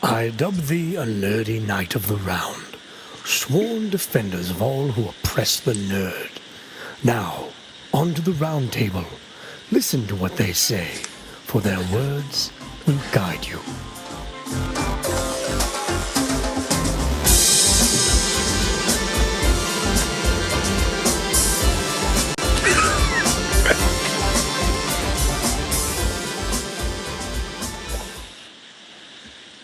I dub thee a nerdy knight of the round, sworn defenders of all who oppress the nerd. Now, on to the round table. Listen to what they say, for their words will guide you.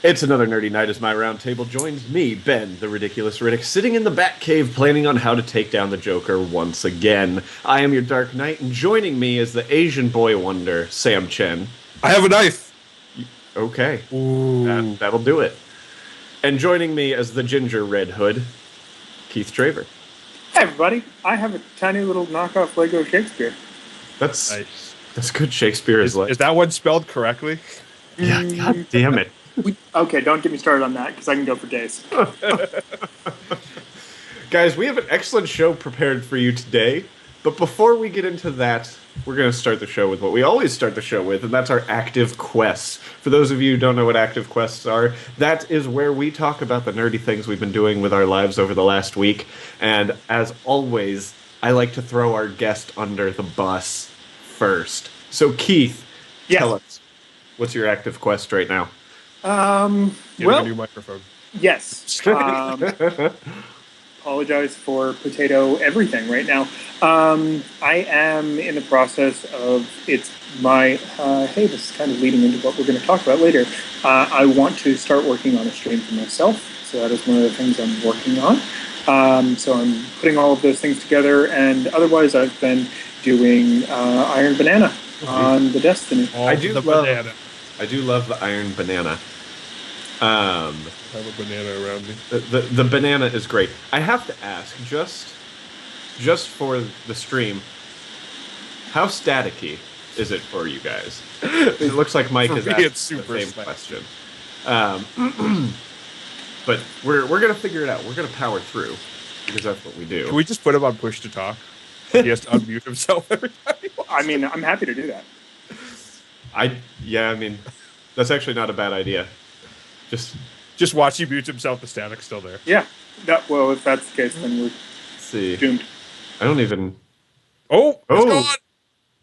It's another nerdy night as my round table joins me, Ben, the ridiculous Riddick, sitting in the Batcave planning on how to take down the Joker once again. I am your Dark Knight, and joining me is the Asian boy wonder, Sam Chen. I have a knife. Okay. Ooh. That'll do it. And joining me as the Ginger Red Hood, Keith Traver. Hi, everybody. I have a tiny little knockoff Lego Shakespeare. That's Nice. that's good Shakespeare Is that one spelled correctly? Yeah, god damn it. Okay, don't get me started on that, because I can go for days. Guys, we have an excellent show prepared for you today, but before we get into that, we're going to start the show with what we always start the show with, and that's our active quests. For those of you who don't know what active quests are, that is where we talk about the nerdy things we've been doing with our lives over the last week, and as always, I like to throw our guest under the bus first. So Keith, tell us, what's your active quest right now? Get a new microphone. Yes. Apologize for potato everything right now. I am in the process of, it's my, hey, this is kind of leading into what we're going to talk about later. I want to start working on a stream for myself, so that is one of the things I'm working on. So I'm putting all of those things together, and otherwise I've been doing Iron Banana on the Destiny. I do love the Iron Banana. I have a banana around me. The banana is great. I have to ask, just for the stream, how staticky is it for you guys? It looks like Mike has asked the same question. But we're gonna figure it out. We're gonna power through because that's what we do. Can we just put him on push to talk? He has to unmute himself every time he wants. I mean, I'm happy to do that. I mean, that's actually not a bad idea. Just watch he mutes himself. The static's still there. Yeah. Well, if that's the case, then we're doomed. I don't even. Oh, it's gone.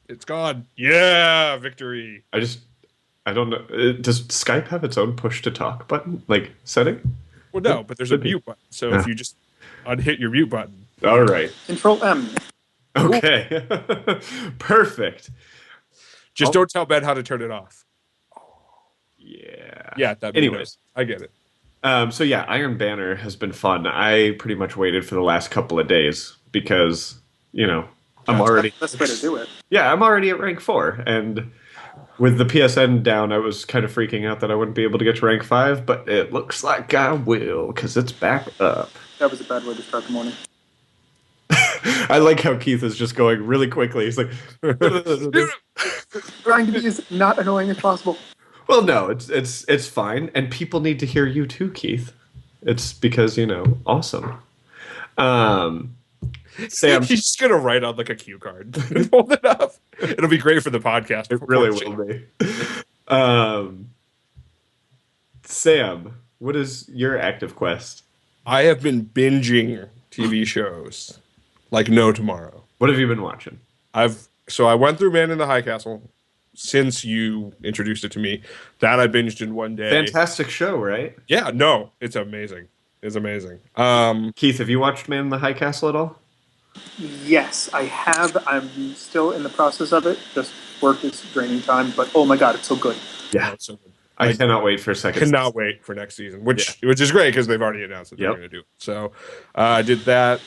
It's gone. Yeah, victory. I don't know. Does Skype have its own push to talk button, like setting? Well, no, but there's a mute button. So if you just unhit your mute button. All right. Control M. Okay. Perfect. Just don't tell Ben how to turn it off. Yeah. Yeah. Anyways, I get it. So yeah, Iron Banner has been fun. I pretty much waited for the last couple of days because, I'm already... That's the way to do it. Yeah, I'm already at rank 4. And with the PSN down, I was kind of freaking out that I wouldn't be able to get to rank 5, but it looks like I will because it's back up. That was a bad way to start the morning. I like how Keith is just going really quickly. He's like... Trying to be as not annoying as possible. Well, no, it's fine, and people need to hear you too, Keith. It's because awesome. Sam, he's just gonna write on like a cue card and hold it up. It'll be great for the podcast. It really will be. Sam, what is your active quest? I have been binging TV shows like no tomorrow. What have you been watching? I went through Man in the High Castle. Since you introduced it to me, that I binged in one day. Fantastic show, right? Yeah, no, it's amazing. It's amazing. Keith, have you watched Man in the High Castle at all? Yes, I have. I'm still in the process of it. Just work is draining time, but oh my god, it's so good. Yeah, it's so good. I cannot wait for a second. Cannot wait for next season, which is great because they've already announced that they're going to do it. So I did that.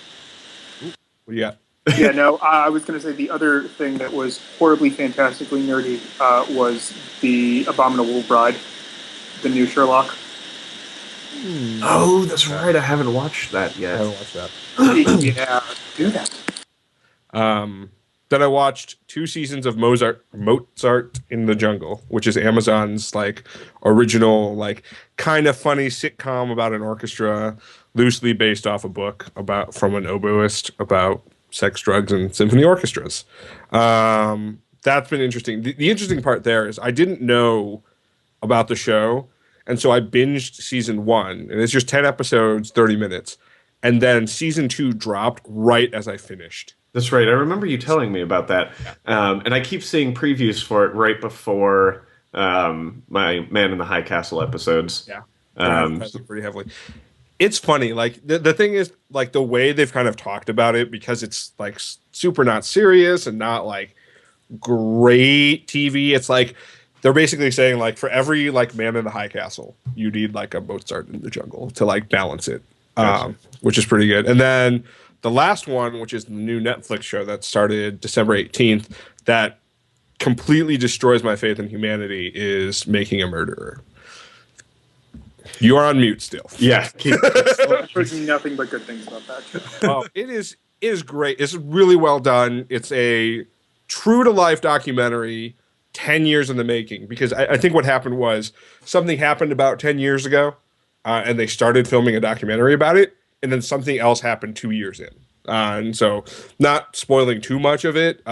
Ooh, what do you got? Yeah, no, I was going to say the other thing that was horribly, fantastically nerdy was the Abominable Bride, the new Sherlock. Oh, that's right. I haven't watched that yet. I haven't watched that. Yeah, do that. Then I watched 2 seasons of Mozart in the Jungle, which is Amazon's original kind of funny sitcom about an orchestra, loosely based off a book from an oboist about sex, drugs, and symphony orchestras. That's been interesting. The interesting part there is I didn't know about the show And so I binged season 1, and it's just 10 episodes, 30 minutes. And then season 2 dropped right as I finished. That's right. I remember you telling me about that. And I keep seeing previews for it right before my Man in the High Castle episodes. Yeah. Pretty heavily. It's funny. Like the thing is, like the way they've kind of talked about it, because it's like super not serious and not like great TV. It's like they're basically saying like for every like Man in the High Castle, you need like a Mozart in the Jungle to like balance it, which is pretty good. And then the last one, which is the new Netflix show that started December 18th, that completely destroys my faith in humanity, is Making a Murderer. You are on mute still. Yeah. I've heard nothing but good things about that show. Oh, it is great. It's really well done. It's a true to life documentary, 10 years in the making, because I think what happened was something happened about 10 years ago, and they started filming a documentary about it, and then something else happened 2 years in. And so not spoiling too much of it,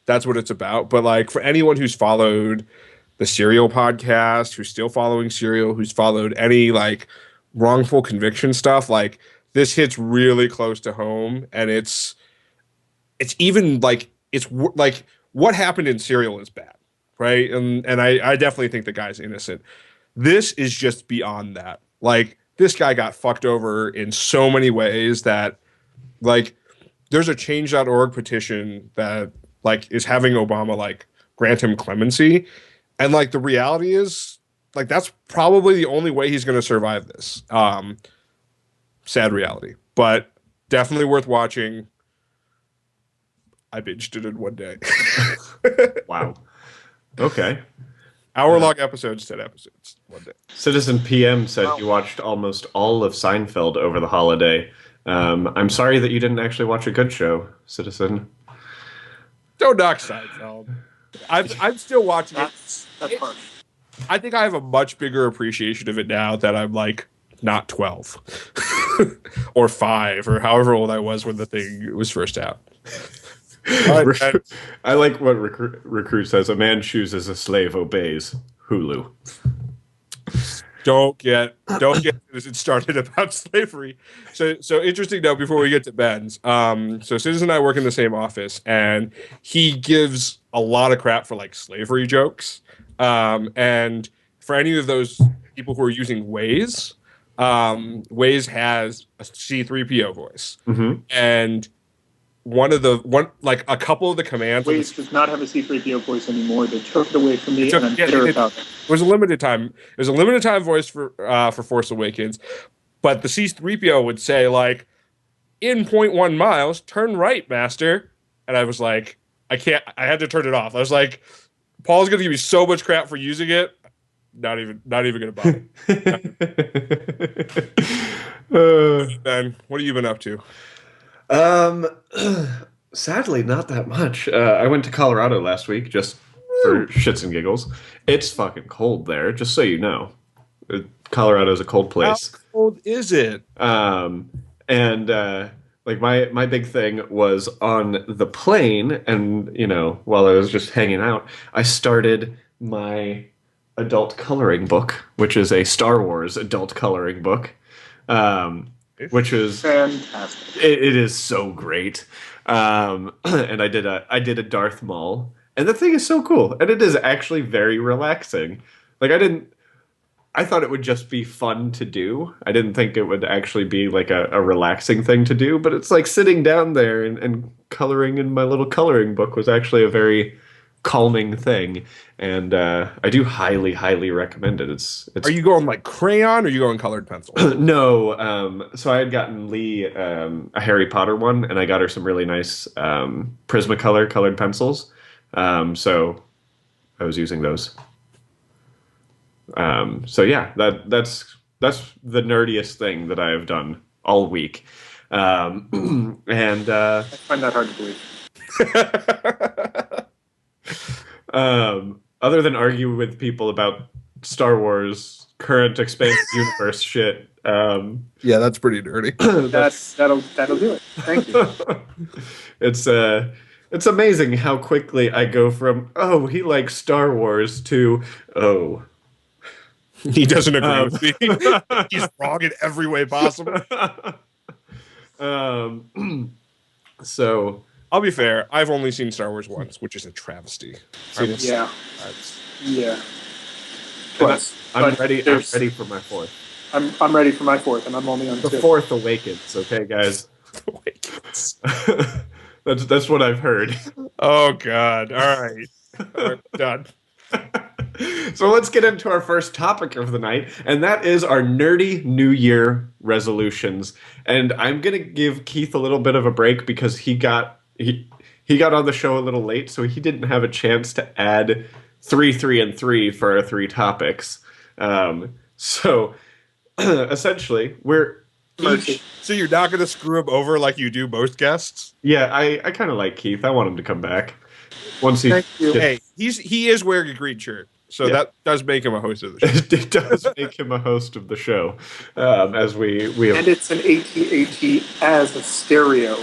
that's what it's about. But like for anyone who's followed the Serial podcast, who's still following Serial, who's followed any like wrongful conviction stuff, like this hits really close to home. And it's even like, it's like what happened in Serial is bad, right? And I definitely think the guy's innocent. This is just beyond that. Like this guy got fucked over in so many ways that like there's a change.org petition that like is having Obama like grant him clemency. And like the reality is like that's probably the only way he's going to survive this. Sad reality, but definitely worth watching. I binged it in one day. Wow. Okay. Hour-long episodes, 10 episodes, one day. Citizen PM said he watched almost all of Seinfeld over the holiday. I'm sorry that you didn't actually watch a good show, Citizen. Don't knock Seinfeld. I'm still watching it. That's harsh. I think I have a much bigger appreciation of it now that I'm like not 12 or 5 or however old I was when the thing was first out. I like what Recruit says. A man chooses, a slave obeys. Hulu. Don't get it started about slavery. So interesting note before we get to Ben's. So Citizen and I work in the same office, and he gives a lot of crap for like slavery jokes. And for any of those people who are using Waze, Waze has a C3PO voice, and a couple of the commands. Waze does not have a C3PO voice anymore. They took it away from me, and I'm bitter about it. It was a limited time. It was a limited time voice for Force Awakens, but the C3PO would say like, "In 0.1 miles, turn right, master." And I was like, I can't. I had to turn it off. I was like, Paul's gonna give me so much crap for using it. Not even gonna bother. Ben, what have you been up to? Sadly, not that much. I went to Colorado last week just for shits and giggles. It's fucking cold there, just so you know. Colorado's a cold place. How cold is it? Like my big thing was on the plane, and you know, while I was just hanging out, I started my adult coloring book, which is a Star Wars adult coloring book. Which is fantastic. It is so great. And I did a Darth Maul, and the thing is so cool, and it is actually very relaxing. Like I thought it would just be fun to do. I didn't think it would actually be like a relaxing thing to do, but it's like sitting down there and coloring in my little coloring book was actually a very calming thing. And I do highly, highly recommend it. It's Are you going like crayon or are you going colored pencil? No. So I had gotten Lee a Harry Potter one, and I got her some really nice Prismacolor colored pencils. So I was using those. So yeah, that's the nerdiest thing that I have done all week. And I find that hard to believe. Other than argue with people about Star Wars current expanded universe shit. Yeah, that's pretty nerdy. That'll do it. Thank you. It's amazing how quickly I go from, oh, he likes Star Wars to, oh, He doesn't agree with me. He's wrong in every way possible. So I'll be fair. I've only seen Star Wars once, which is a travesty. Yeah. Yeah. I'm ready for my fourth. I'm ready for my fourth, and I'm only on The two. fourth awakens, okay, guys? That's what I've heard. Oh God! All right, done. So let's get into our first topic of the night, and that is our nerdy New Year resolutions. And I'm gonna give Keith a little bit of a break because he got on the show a little late, so he didn't have a chance to add 3, 3, and 3 for our 3 topics. So essentially, we're each. So you're not going to screw him over like you do most guests? Yeah, I kind of like Keith. I want him to come back once he. Thank you. Hey, he is wearing a green shirt, so that does make him a host of the show. It does make him a host of the show, as we have. And it's an AT-AT as a stereo.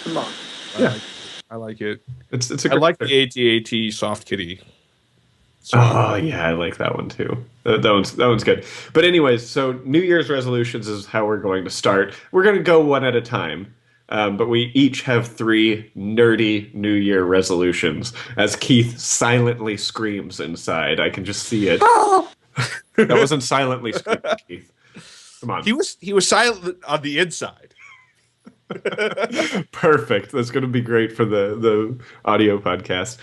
Come on. Yeah. I like it. It's a I good like the AT-AT soft kitty. Oh yeah, I like that one too. That one's good. But anyways, so New Year's resolutions is how we're going to start. We're going to go one at a time, but we each have 3 nerdy New Year resolutions. As Keith silently screams inside, I can just see it. That wasn't silently screaming, Keith. Come on. He was silent on the inside. Perfect. That's going to be great for the audio podcast.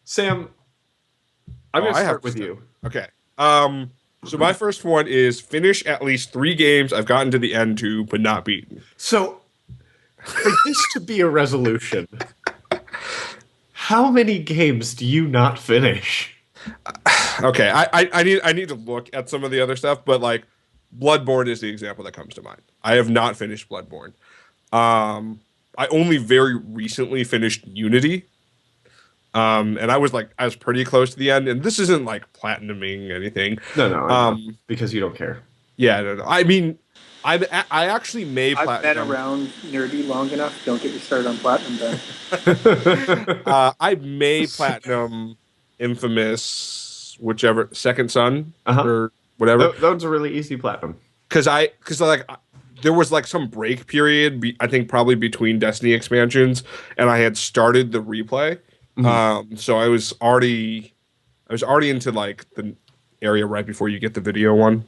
Sam, I'm going to start with you. Okay. So my first one is finish at least 3 games I've gotten to the end to, but not beaten. So, for this to be a resolution, how many games do you not finish? Okay, I need to look at some of the other stuff, but like Bloodborne is the example that comes to mind. I have not finished Bloodborne. I only very recently finished Unity. And I was pretty close to the end, and this isn't like platinuming anything. No, because you don't care. Yeah, no. I mean, I actually may I've platinum. been around nerdy long enough. Don't get me started on platinum, then. I may platinum Infamous, whichever Second Son or whatever. That one's a really easy platinum. Because there was like some break period. I think probably between Destiny expansions, and I had started the replay. So I was already into like the area right before you get the video one.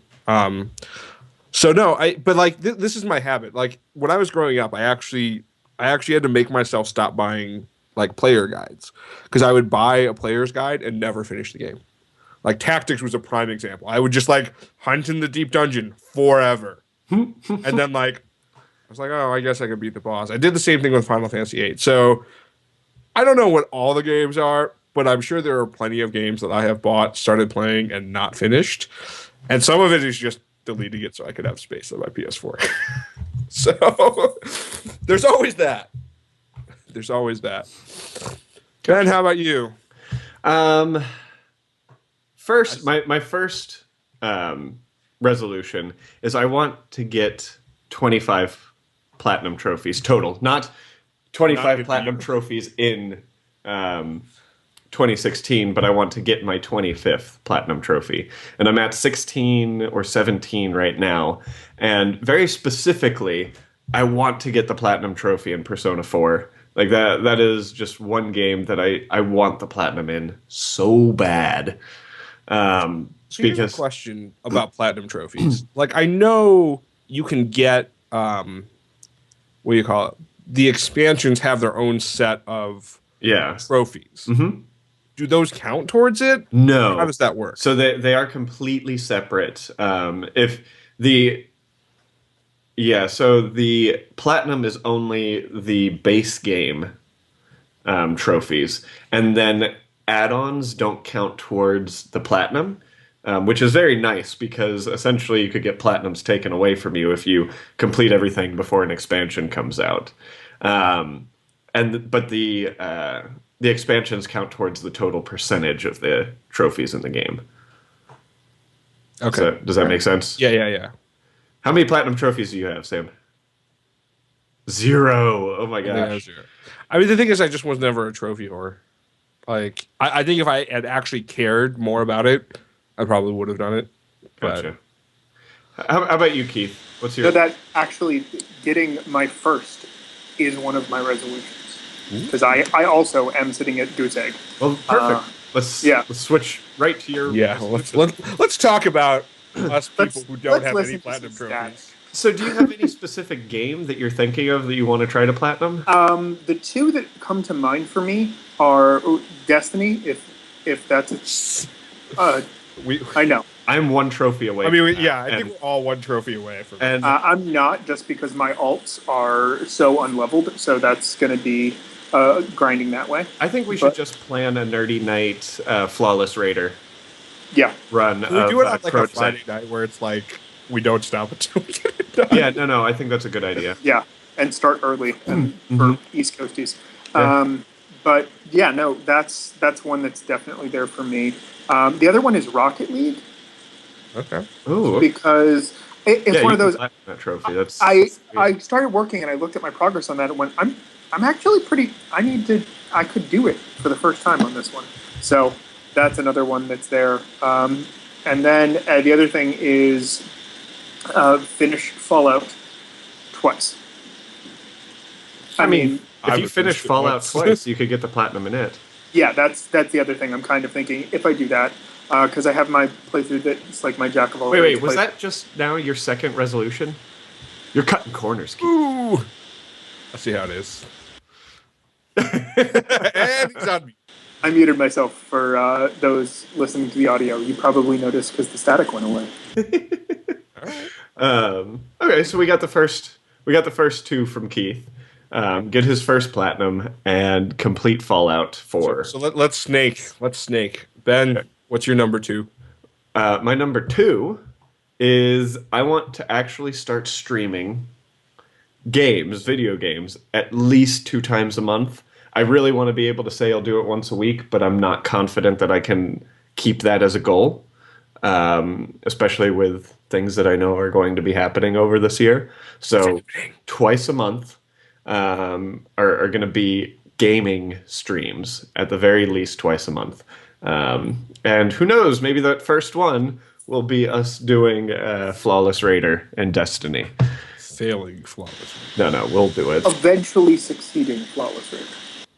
So no, but like this is my habit. Like when I was growing up, I actually had to make myself stop buying like player guides because I would buy a player's guide and never finish the game. Like Tactics was a prime example. I would just like hunt in the deep dungeon forever, and then like I was like, oh, I guess I could beat the boss. I did the same thing with Final Fantasy VIII. So I don't know what all the games are, but I'm sure there are plenty of games that I have bought, started playing, and not finished. And some of it is just deleting it so I could have space on my PS4. So there's always that. There's always that. Ben, how about you? First, my first resolution is I want to get 25 platinum trophies total, not 25 platinum trophies in 2016, but I want to get my 25th platinum trophy. And I'm at 16 or 17 right now. And very specifically, I want to get the platinum trophy in Persona 4. Like that is just one game that I want the platinum in so bad. So here's a question about platinum trophies. Like I know you can get what do you call it? The expansions have their own set of trophies. Mm-hmm. Do those count towards it? No. How does that work? So they are completely separate. So the platinum is only the base game trophies, and then add-ons don't count towards the platinum, which is very nice because essentially you could get platinums taken away from you if you complete everything before an expansion comes out. But the expansions count towards the total percentage of the trophies in the game. Okay. So, does that make sense? Yeah. How many platinum trophies do you have, Sam? 0. Oh my gosh. I mean, the thing is, I just was never a trophy whore. Like, I think if I had actually cared more about it, I probably would have done it. But Gotcha. How about you, Keith? What's So your? that actually getting my first is one of my resolutions because I also am sitting at goose egg. Well, perfect. Let's yeah. let's switch right to your. yeah, let's talk about us people who don't let's have any listen to platinum some trophies. So, do you have any specific game that you're thinking of that you want to try to platinum? The two that come to mind for me are Destiny, if that's I know. I'm one trophy away. I mean, from yeah, that, I think we're all one trophy away from it. and I'm not, just because my alts are so unleveled, so that's going to be grinding that way. I think we should just plan a nerdy night, flawless raider Yeah. run. Can we do it on like a Crota. Friday night where it's like we don't stop until we get it done? Yeah, no, I think that's a good idea. Yeah, and start early for East Coasties. Yeah. But yeah, no, that's one that's definitely there for me. The other one is Rocket League Okay. Ooh, because it's yeah, one you of those. can platinum that trophy. That's I started working and I looked at my progress on that and went, I'm actually pretty. I could do it for the first time on this one. So that's another one that's there. And then the other thing is finish Fallout twice. I mean, I if you would finish finish it Fallout once. twice, you could get the platinum in it. Yeah, that's the other thing. I'm kind of thinking if I do that, because I have my playthrough that's like my jack of all. Wait, trades was playthrough. that just now your second resolution? You're cutting corners, Keith. Ooh. I see how it is. And he's on me. I muted myself for those listening to the audio. You probably noticed because the static went away. All right. Okay, so we got the first two from Keith. Get his first platinum and complete Fallout 4. So let's snake. Let's snake. Ben, what's your number 2? My number 2 is I want to actually start streaming video games, at least 2 times a month. I really want to be able to say I'll do it once a week, but I'm not confident that I can keep that as a goal, especially with things that I know are going to be happening over this year. So twice a month are going to be gaming streams, at the very least twice a month. And who knows, maybe that first one will be us doing Flawless Raider and Destiny. Failing flawless. No, we'll do it. Eventually succeeding Flawless Raider.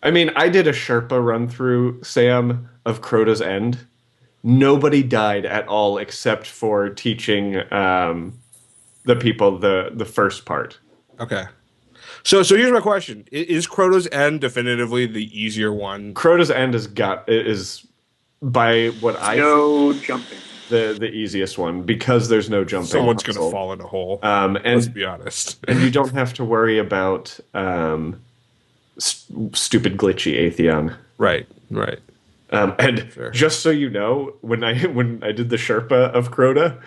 I mean, I did a Sherpa run through, Sam, of Crota's End. Nobody died at all except for teaching the people the first part. Okay. So here's my question: Is Crota's End definitively the easier one? Crota's End is by what I No jumping. the easiest one, because there's no jumping. Someone's puzzle. gonna fall in a hole. And Let's be honest. and you don't have to worry about stupid glitchy Atheon. Right. And Fair. just so you know, when I did the Sherpa of Crota,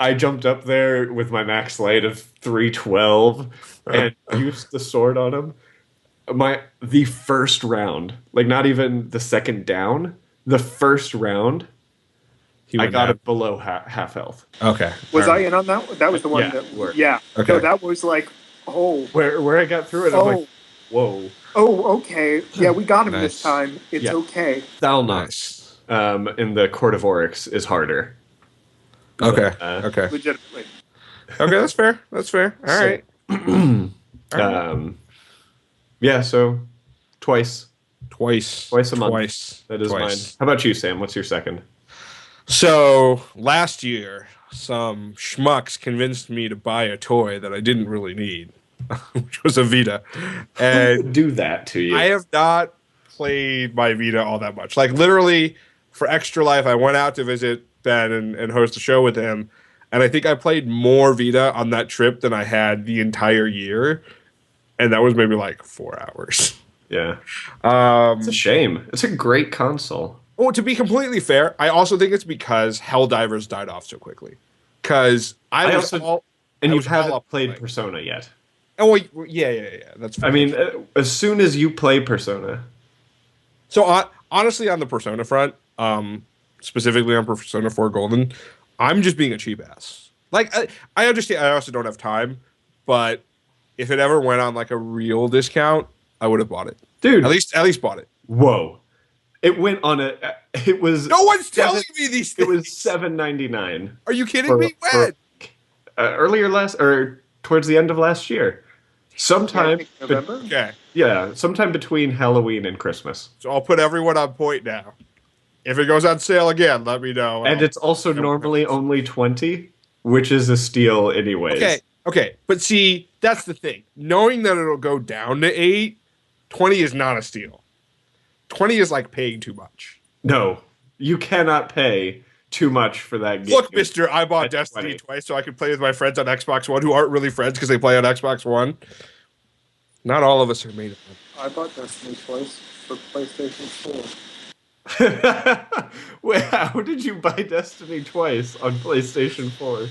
I jumped up there with my max light of 312 and used the sword on him. The first round, like not even the second down, the first round, I got it below half health. Okay. Was All I right. in on that? That was the one Yeah, that. you were. Yeah. Okay. So that was like, oh. Where I got through it, I'm like, whoa. Oh, okay. Yeah, we got him Nice. this time. It's Yeah. okay. Nice. In the Court of Oryx is harder. Okay. But, Okay. Legitimately. Okay. That's fair. That's fair. All right. Yeah, so twice Twice a month. Twice. That is Twice. mine. How about you, Sam? What's your second? So last year, some schmucks convinced me to buy a toy that I didn't really need, which was a Vita. And Do that to you. I have not played my Vita all that much. Like literally for Extra Life, I went out to visit Ben and host a show with him. And I think I played more Vita on that trip than I had the entire year. And that was maybe like 4 hours. Yeah. It's a shame. It's a great console. Well, to be completely fair, I also think it's because Helldivers died off so quickly. Because And was you all haven't up played playing. Persona yet. Oh, wait, yeah. That's fair. I mean, as soon as you play Persona, So honestly, on the Persona front, specifically on Persona 4 Golden, I'm just being a cheap ass. Like, I understand. I also don't have time, but if it ever went on like a real discount, I would have bought it. dude. At least bought it. Whoa. It went on a. It was. No one's telling me these It things. was $7.99. Are you kidding me? When? Earlier last or towards the end of last year, Yeah, I sometime. think November. Okay. Yeah, sometime between Halloween and Christmas. So I'll put everyone on point now. If it goes on sale again, let me know. And it's also normally only 20, which is a steal anyways. Okay. But see, that's the thing. Knowing that it'll go down to 8, 20 is not a steal. 20 is like paying too much. No, you cannot pay too much for that game. Look, mister, I bought At Destiny 20. twice so I could play with my friends on Xbox One who aren't really friends because they play on Xbox One. Not all of us are made of it. I bought Destiny twice for PlayStation 4 Wait, how did you buy Destiny twice on PlayStation 4?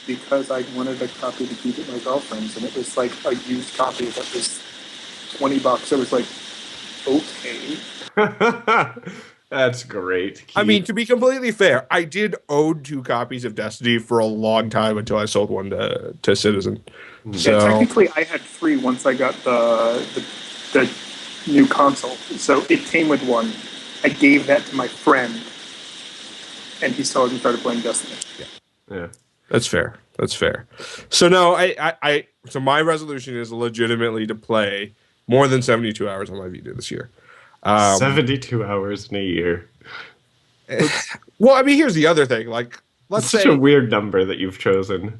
because I wanted a copy to keep at my girlfriend's, and it was like a used copy that was $20. It was like, okay. That's great. I mean, to be completely fair, I did own 2 copies of Destiny for a long time until I sold one to Citizen. So Yeah, technically, I had 3 once I got the new console. So it came with one. I gave that to my friend, and he still hasn't started playing Destiny. Yeah. that's fair. That's fair. So no, so my resolution is legitimately to play more than 72 hours on my Vita this year. 72 hours in a year. Well, I mean, here's the other thing. Like, let's Such say a weird number that you've chosen.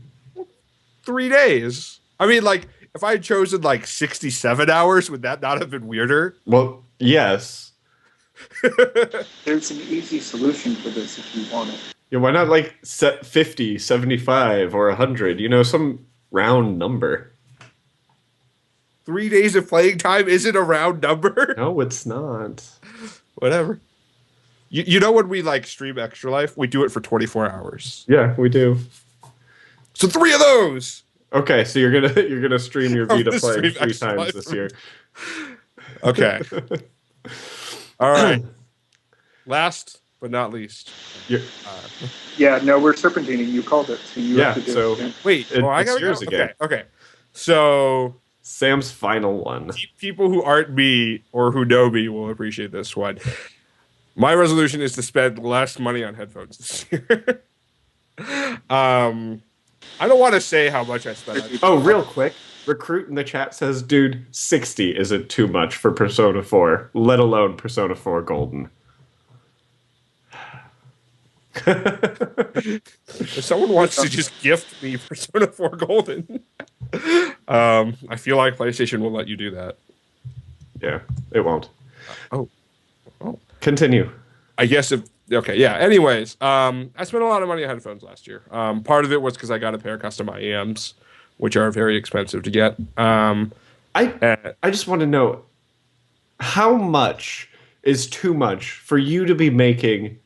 3 days. I mean, like, if I had chosen like 67 hours, would that not have been weirder? Well, yes. There's an easy solution for this if you want it. Yeah, why not like set 50, 75, or 100? You know, some round number. 3 days of playing time isn't a round number. No, it's not. Whatever. You know when we like stream Extra Life, we do it for 24 hours. Yeah, we do. So 3 of those. Okay, so you're gonna stream your I'm Vita gonna playing stream 3 Extra times Life. this year. Okay. All right. Last but not least. You're- Yeah, no, we're serpentining. You called it, so you Yeah, have to do so- it again. Wait. I it's gotta yours go? again. Okay. So Sam's final one. people who aren't me or who know me will appreciate this one. My resolution is to spend less money on headphones this year. I don't want to say how much I spent. Oh, real quick. Recruit in the chat says, dude, 60 isn't too much for Persona 4, let alone Persona 4 Golden. If someone wants to just gift me Persona 4 Golden, I feel like PlayStation will let you do that. Yeah, it won't. Oh. Continue. I guess okay, yeah. Anyways, I spent a lot of money on headphones last year. Part of it was because I got a pair of custom IEMs, which are very expensive to get. I just want to know, how much is too much for you to be making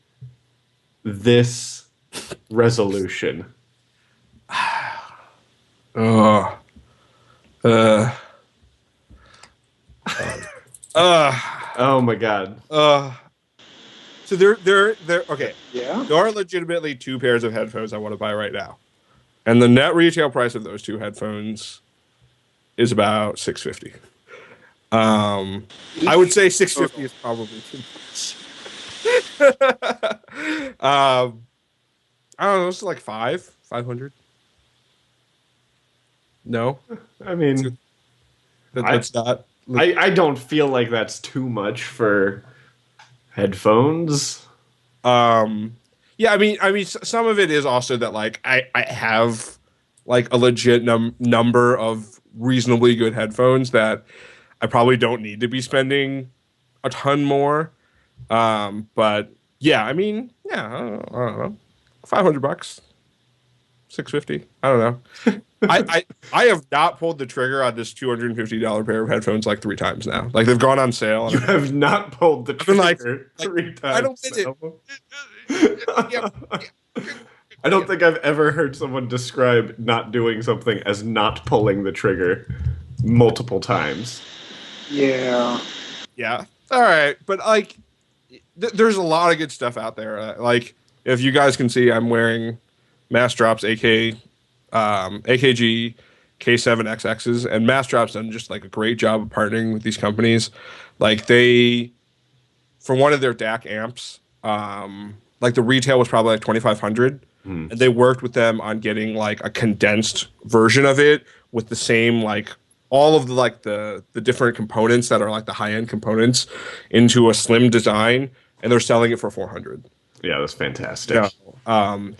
this resolution? Oh my god. So they're okay. Yeah? There are legitimately 2 pairs of headphones I want to buy right now, and the net retail price of those 2 headphones is about $650. I would say $650 is probably too much. I don't know. It's like 500. No, I mean, that's not. I don't feel like that's too much for headphones. Yeah, I mean, some of it is also that like I have like a legit number of reasonably good headphones that I probably don't need to be spending a ton more. But yeah, I mean, yeah, I don't know, $500, $650. I don't know. I have not pulled the trigger on this $250 pair of headphones like 3 times now. Like they've gone on sale. You have not pulled the trigger like 3 times. I don't get it. now. I don't think I've ever heard someone describe not doing something as not pulling the trigger multiple times. Yeah. Yeah. All right. But like, there's a lot of good stuff out there. Like, if you guys can see, I'm wearing Mass Drops AKG K7XXs, and Mass Drop's done just like a great job of partnering with these companies. Like they for one of their DAC amps. Like the retail was probably like 2,500, and they worked with them on getting like a condensed version of it with the same like all of the like the different components that are like the high end components into a slim design, and they're selling it for 400. Yeah, that's fantastic.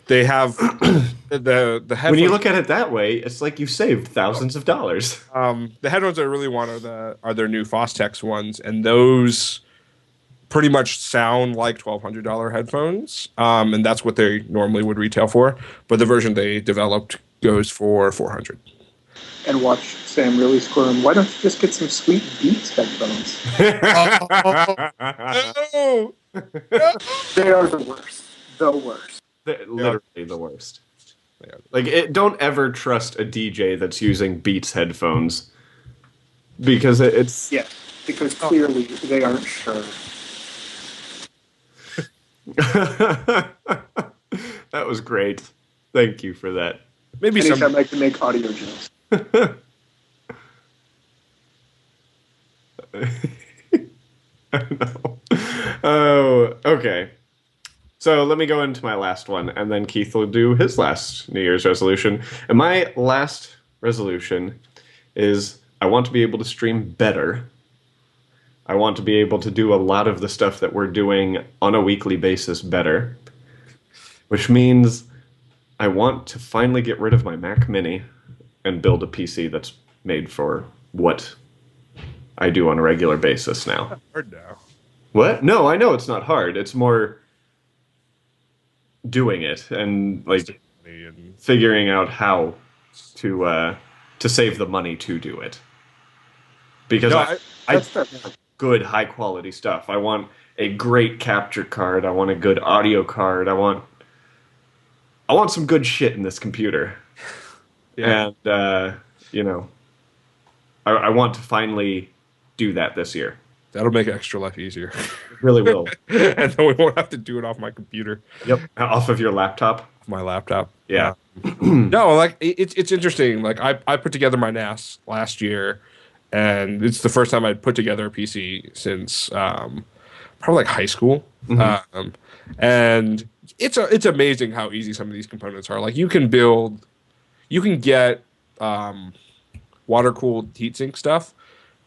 They have the headphones. When you look at it that way, it's like you saved thousands of dollars. The headphones I really want are their new Fostex ones, and those pretty much sound like $1,200 headphones, and that's what they normally would retail for. But the version they developed goes for 400. And watch Sam really squirm. Why don't you just get some sweet Beats headphones? No! They are the worst. The worst. They're literally the worst. Like, don't ever trust a DJ that's using Beats headphones because it's because clearly they aren't sure. That was great. Thank you for that. Maybe Anytime I can make audio jokes. No. Oh, okay. So let me go into my last one, and then Keith will do his last New Year's resolution. And my last resolution is I want to be able to stream better. I want to be able to do a lot of the stuff that we're doing on a weekly basis better, which means I want to finally get rid of my Mac Mini and build a PC that's made for what I do on a regular basis now. hard now. What? No, I know it's not hard. It's more doing it and like figuring out how to save the money to do it. Because I want good high quality stuff. I want a great capture card. I want a good audio card. I want some good shit in this computer. Yeah. And I want to finally do that this year. That'll make extra life easier. It really will. And then we won't have to do it off my computer. Yep. Off of your laptop. My laptop. Yeah. No, like it's interesting. Like I put together my NAS last year, and it's the first time I'd put together a PC since probably like high school. Mm-hmm. And it's amazing how easy some of these components are. Like you can get water cooled heatsink stuff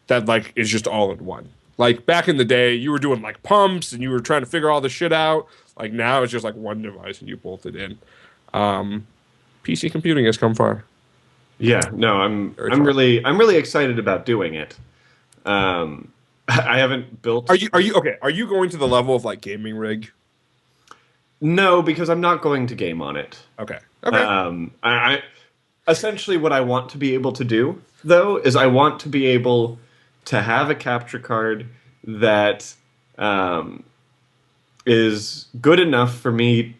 that like is just all in one. Like back in the day, you were doing like pumps and you were trying to figure all this shit out. Like now it's just like one device and you bolt it in. PC computing has come far. Yeah, no, I'm really excited about doing it. I haven't built. Are you okay? Are you going to the level of like gaming rig? No, because I'm not going to game on it. Okay. I essentially what I want to be able to do though is I want to be able to have a capture card that is good enough for me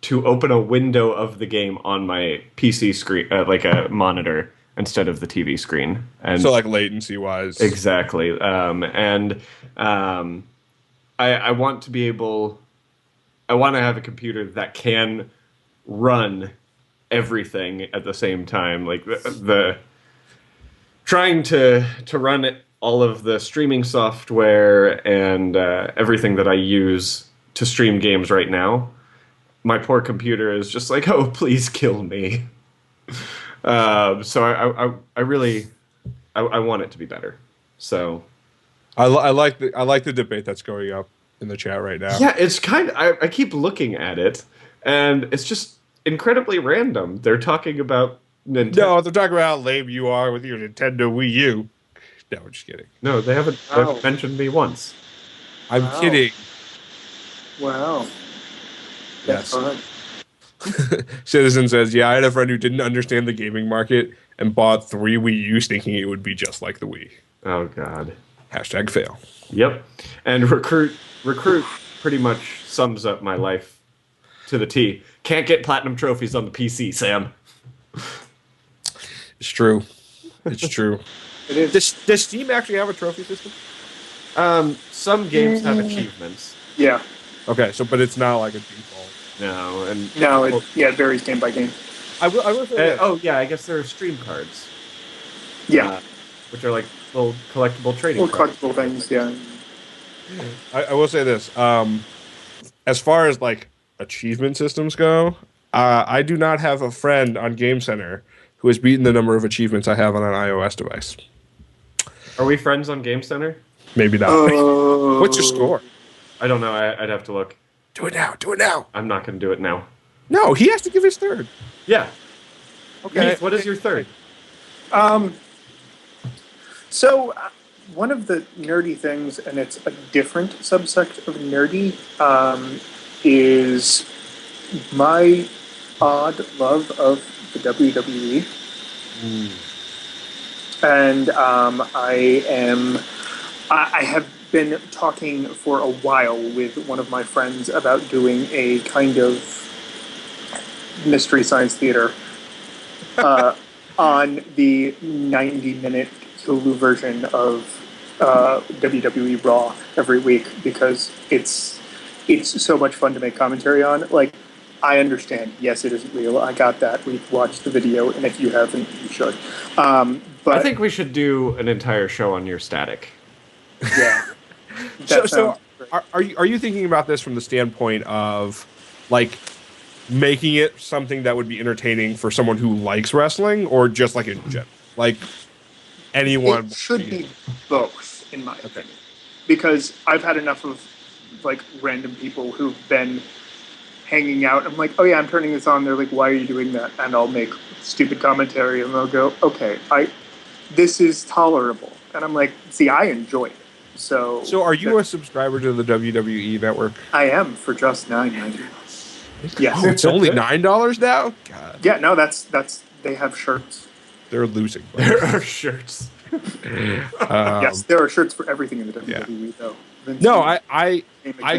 to open a window of the game on my PC screen, like a monitor, instead of the TV screen. And so, like latency wise, exactly. I want to be able. I want to have a computer that can run everything at the same time, like the trying to run all of the streaming software and everything that I use to stream games right now. My poor computer is just like, oh, please kill me. So I really want it to be better. So I like the debate that's going up in the chat right now. Yeah, it's kind of I keep looking at it, and it's just incredibly random. They're talking about Nintendo. No, they're talking about how lame you are with your Nintendo Wii U. No, I'm just kidding. No, they haven't mentioned me once. I'm kidding. Wow. That's fun. Citizen says, yeah, I had a friend who didn't understand the gaming market and bought 3 Wii U's thinking it would be just like the Wii. Oh, God. Hashtag fail. Yep. And Recruit pretty much sums up my life to the T. Can't get platinum trophies on the PC, Sam. It's true. It's true. It is. Does Steam actually have a trophy system? Some games have achievements. Yeah. Okay, but it's not like a default. No, and No, it varies game by game. I will say I guess there are stream cards. Yeah. Which are like little collectible trading Little cards. collectible things, yeah. I will say this. As far as like achievement systems go, I do not have a friend on Game Center who has beaten the number of achievements I have on an iOS device. Are we friends on Game Center? Maybe not. What's your Oh, score? I don't know. I'd have to look. Do it now. Do it now. I'm not going to do it now. No, he has to give his third. Yeah. Okay. Keith, what is your third? so one of the nerdy things, and it's a different subsect of nerdy, is my odd love of the WWE. And I have been talking for a while with one of my friends about doing a kind of mystery science theater on the 90-minute Hulu version of WWE Raw every week, because it's so much fun to make commentary on. Like, I understand, yes, it isn't real. I got that. We've watched the video, and if you haven't, you should. But I think we should do an entire show on your static. yeah, So, that sounds great. are you thinking about this from the standpoint of like making it something that would be entertaining for someone who likes wrestling, or just like in general, like anyone? It should be both, in my opinion, because I've had enough of like random people who've been hanging out. I'm like, oh yeah, I'm turning this on. They're like, why are you doing that? And I'll make stupid commentary, and they'll go, okay, this is tolerable. And I'm like, see, I enjoy it. So So, are you a subscriber to the WWE Network? I am for just $9.90. Yes. Oh, it's only $9 now. God, Yeah, no, that's they have shirts. they're losing. There are shirts. Yes, there are shirts for everything in the WWE though. Vince No, McMahon I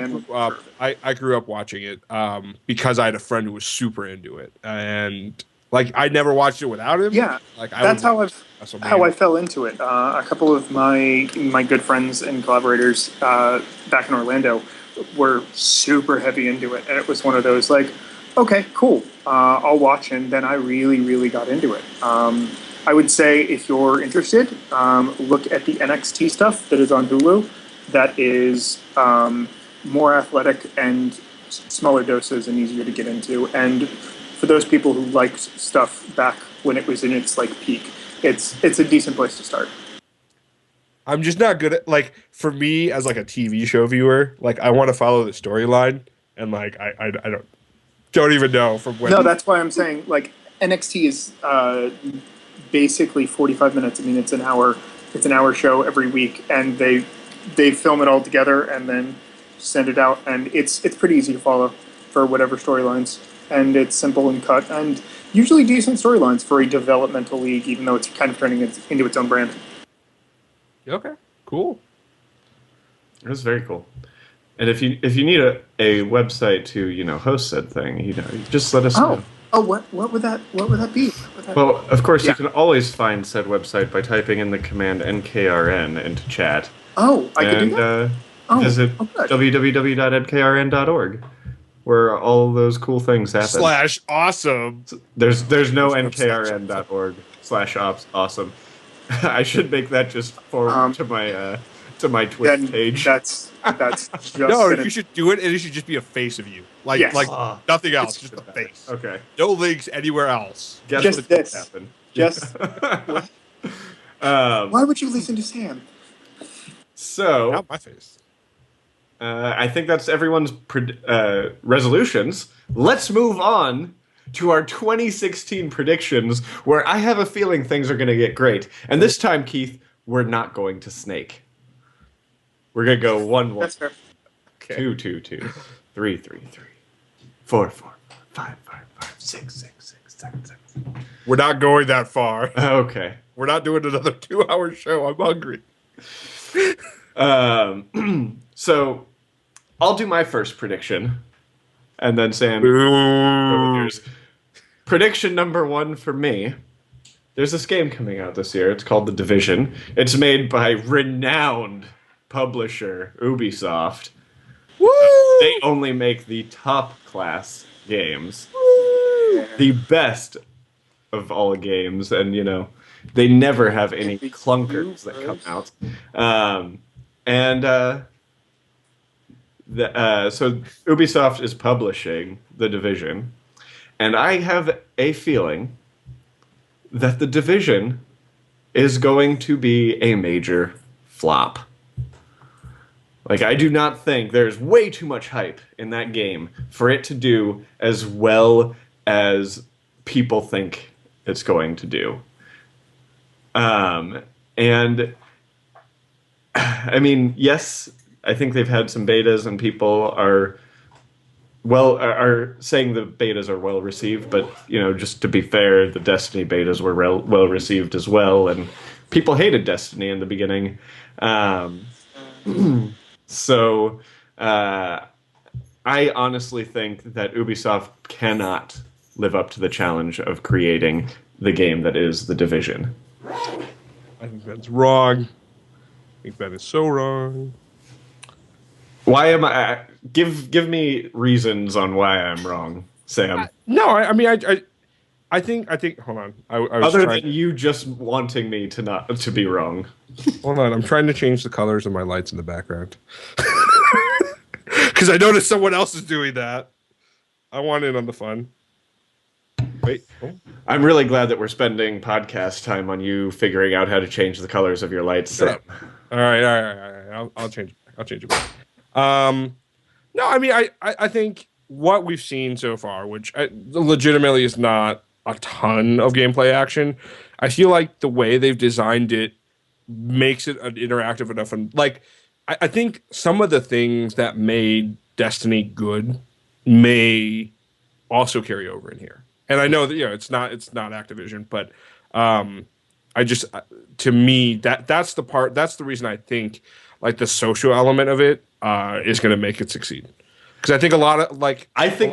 was grew up. perfect. I grew up watching it because I had a friend who was super into it, and like I never watched it without him. Yeah, like I that's would how watch how I WrestleMania. fell into it. A couple of my good friends and collaborators back in Orlando were super heavy into it, and it was one of those like, okay, cool, I'll watch, and then I really got into it. I would say if you're interested, look at the NXT stuff that is on Hulu. That is more athletic and smaller doses and easier to get into. And for those people who liked stuff back when it was in its like peak, it's a decent place to start. I'm just not good at like for me as like a TV show viewer. Like I want to follow the storyline, and like I don't even know from when. No, that's why I'm saying like NXT is basically 45 minutes. I mean, it's an hour. It's an hour show every week, and they film it all together and then send it out, and it's pretty easy to follow for whatever storylines, and it's simple and cut, and usually decent storylines for a developmental league, even though it's kind of turning it into its own brand. Okay, cool. It was very cool. And if you need a website to host said thing, just let us know. What would that be? What would that Well, of course, Yeah. you can always find said website by typing in the command NKRN into chat. I could do that. Visit Good. www.nkrn.org, where all those cool things happen. / awesome. There's no nkrn.org/awesome. I should make that just forward to my Twitch Then page. that's just No, gonna- you should do it, and it should just be a face of you, like Yes. nothing else, It's- just a face. Okay. No links anywhere else. Guess Just what did this. happen? just what? Why would you listen to Sam? So Not my face. I think that's everyone's resolutions. Let's move on to our 2016 predictions, where I have a feeling things are going to get great. And this time, Keith, we're not going to snake. We're going to go 1-1, That's fair. 2-2-2, 3-3-3, 4-4, 5-5-5, 6-6-6, 7-7. We're not going that far. Okay. We're not doing another 2-hour show. I'm hungry. So I'll do my first prediction, and then Sam, go with yours. Prediction number 1 for me. There's this game coming out this year. It's called The Division. It's made by renowned publisher Ubisoft. Woo! They only make the top class games, the best of all games, and they never have any clunkers that come out. And So Ubisoft is publishing The Division, and I have a feeling that The Division is going to be a major flop. Like, I do not think there's way too much hype in that game for it to do as well as people think it's going to do. And I mean, yes, I think they've had some betas and people are saying the betas are well received, but just to be fair, the Destiny betas were well received as well, and people hated Destiny in the beginning. So I honestly think that Ubisoft cannot live up to the challenge of creating the game that is The Division. I think that's wrong. I think that is so wrong. Why am I? Give me reasons on why I'm wrong, Sam. No, I think. Hold on. I was Other trying, than you just wanting me to be wrong. hold on. I'm trying to change the colors of my lights in the background because I noticed someone else is doing that. I want in on the fun. Wait. Oh. I'm really glad that we're spending podcast time on you figuring out how to change the colors of your lights, Sam. All right. I'll change it. I'll change it back. No, I mean, I think what we've seen so far, which legitimately is not a ton of gameplay action, I feel like the way they've designed it makes it interactive enough. And like, I think some of the things that made Destiny good may also carry over in here. And I know that it's not Activision, but I just to me that's the reason I think like the social element of it is going to make it succeed. Because I think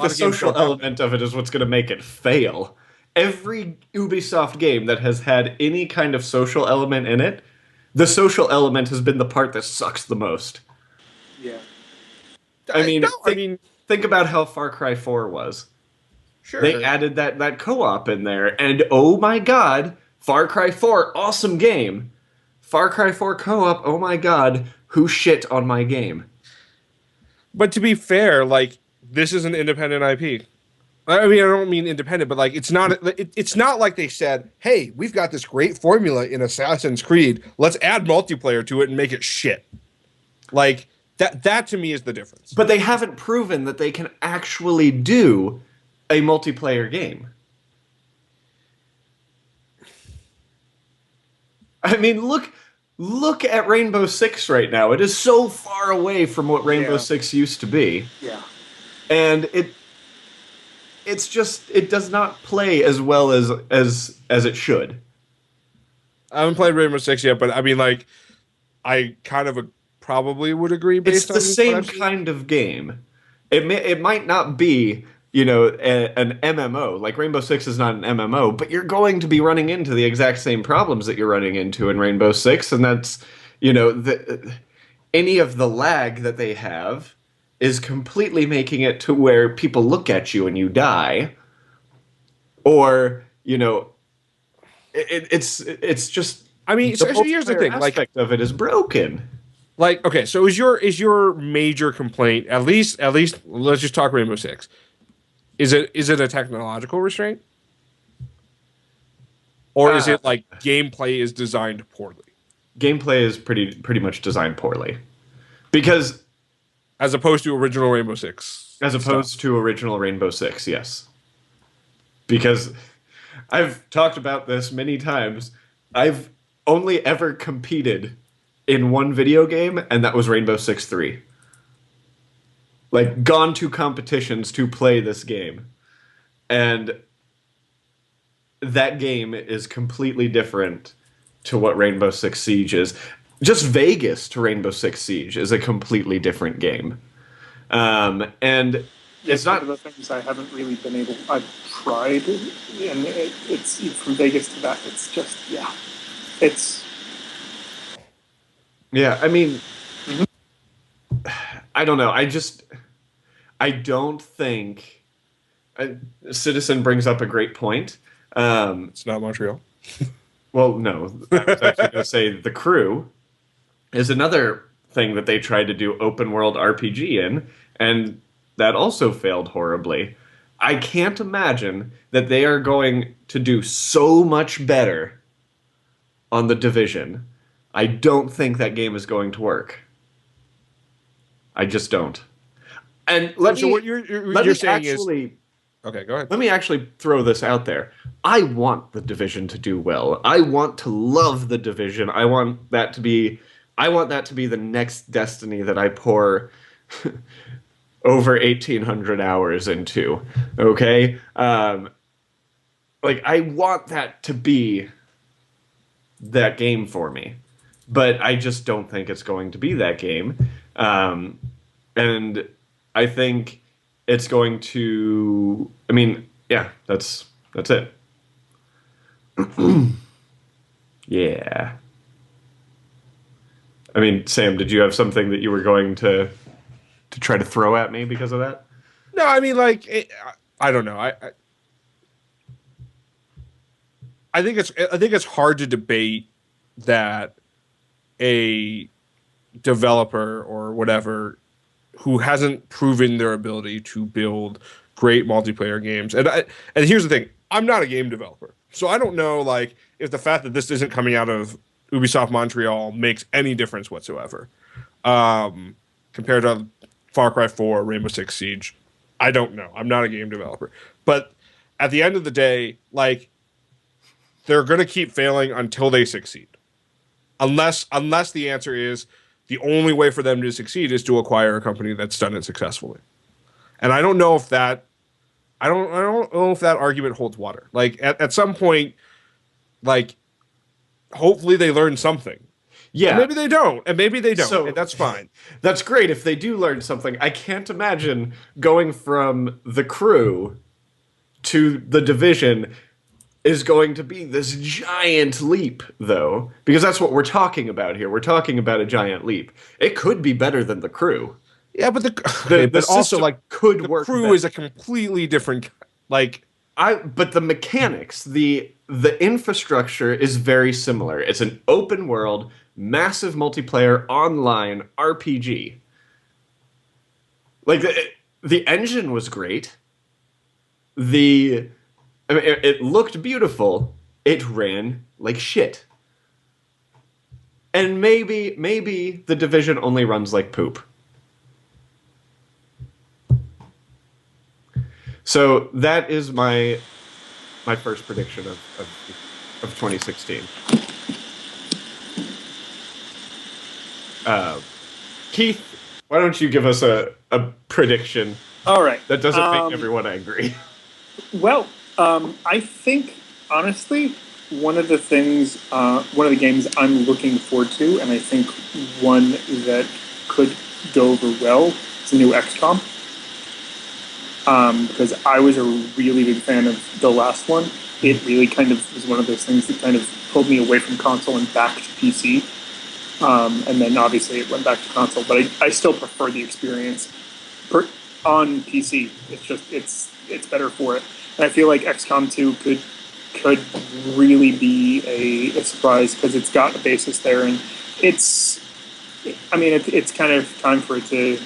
the social element of it is what's going to make it fail. Every Ubisoft game that has had any kind of social element in it, the social element has been the part that sucks the most. Yeah. I mean, think about how Far Cry 4 was. Sure. They added that co-op in there, and oh my god, Far Cry 4, awesome game. Far Cry 4 co-op, oh my god, who shit on my game? But to be fair, like, this is an independent IP. I mean, I don't mean independent, but like, it's not like they said, "Hey, we've got this great formula in Assassin's Creed. Let's add multiplayer to it and make it shit." Like that to me is the difference. But they haven't proven that they can actually do a multiplayer game. I mean, look at Rainbow Six right now. It is so far away from what Rainbow Six used to be. Yeah. And it does not play as well as it should. I haven't played Rainbow Six yet, but I mean, like, I kind of probably would agree based on it's the same kind of game. It might not be an MMO. Like Rainbow Six is not an MMO, but you're going to be running into the exact same problems that you're running into in Rainbow Six, and that's any of the lag that they have is completely making it to where people look at you and you die, or it's just. I mean, so here's the thing: aspect of it is broken. Like, okay, so is your major complaint at least? Let's just talk Rainbow Six. Is it a technological restraint, or is it like gameplay is designed poorly? Gameplay is pretty much designed poorly, because as opposed to original Rainbow Six. As opposed to original Rainbow Six, yes. Because I've talked about this many times. I've only ever competed in one video game, and that was Rainbow Six 3. Like, gone to competitions to play this game. And that game is completely different to what Rainbow Six Siege is. Just Vegas to Rainbow Six Siege is a completely different game. And it's not one of the things I haven't really been able. I've tried, and it's from Vegas to that. It's just it's. Yeah, I mean, I don't know. I don't think. Citizen brings up a great point. It's not Montreal. Well, no. I was actually going to say The Crew is another thing that they tried to do open world RPG in, and that also failed horribly. I can't imagine that they are going to do so much better on The Division. I don't think that game is going to work. I just don't. And So what you're saying is okay. Go ahead. let me actually throw this out there. I want The Division to do well. I want to love The Division. I want that to be the next Destiny that I pour over 1,800 hours into. Okay? Like, I want that to be that game for me. But I just don't think it's going to be that game. And I think it's going to... I mean, yeah, that's it. Yeah. I mean, Sam, did you have something that you were going to try to throw at me because of that? No, I mean, like, I don't know. I think it's hard to debate that a developer or whatever who hasn't proven their ability to build great multiplayer games. And here's the thing, I'm not a game developer. So I don't know like if the fact that this isn't coming out of Ubisoft Montreal makes any difference whatsoever. Compared to Far Cry 4, Rainbow Six Siege. I don't know. I'm not a game developer. But at the end of the day, like they're going to keep failing until they succeed. Unless the answer is the only way for them to succeed is to acquire a company that's done it successfully. And I don't know if that argument holds water. Like at some point, like hopefully they learn something. Yeah. And maybe they don't. So, and that's fine. That's great if they do learn something. I can't imagine going from The Crew to The Division is going to be this giant leap, though, because that's what we're talking about here. We're talking about a giant leap. It could be better than The Crew. Yeah, but the also like could the work. Crew better. is a completely different but the mechanics, the infrastructure is very similar. It's an open world, massive multiplayer online RPG. Like the engine was great. It looked beautiful. It ran like shit. And maybe The Division only runs like poop. So that is my first prediction of 2016. Keith, why don't you give us a prediction? All right. That doesn't make everyone angry. Well, I think honestly, one of the games I'm looking forward to, and I think one that could go over well, is the new XCOM. Because I was a really big fan of the last one. It really kind of was one of those things that kind of pulled me away from console and back to PC. And then obviously it went back to console, but I still prefer the experience on PC. It's just it's better for it. And I feel like XCOM 2 could really be a surprise because it's got a basis there, and it's kind of time for it to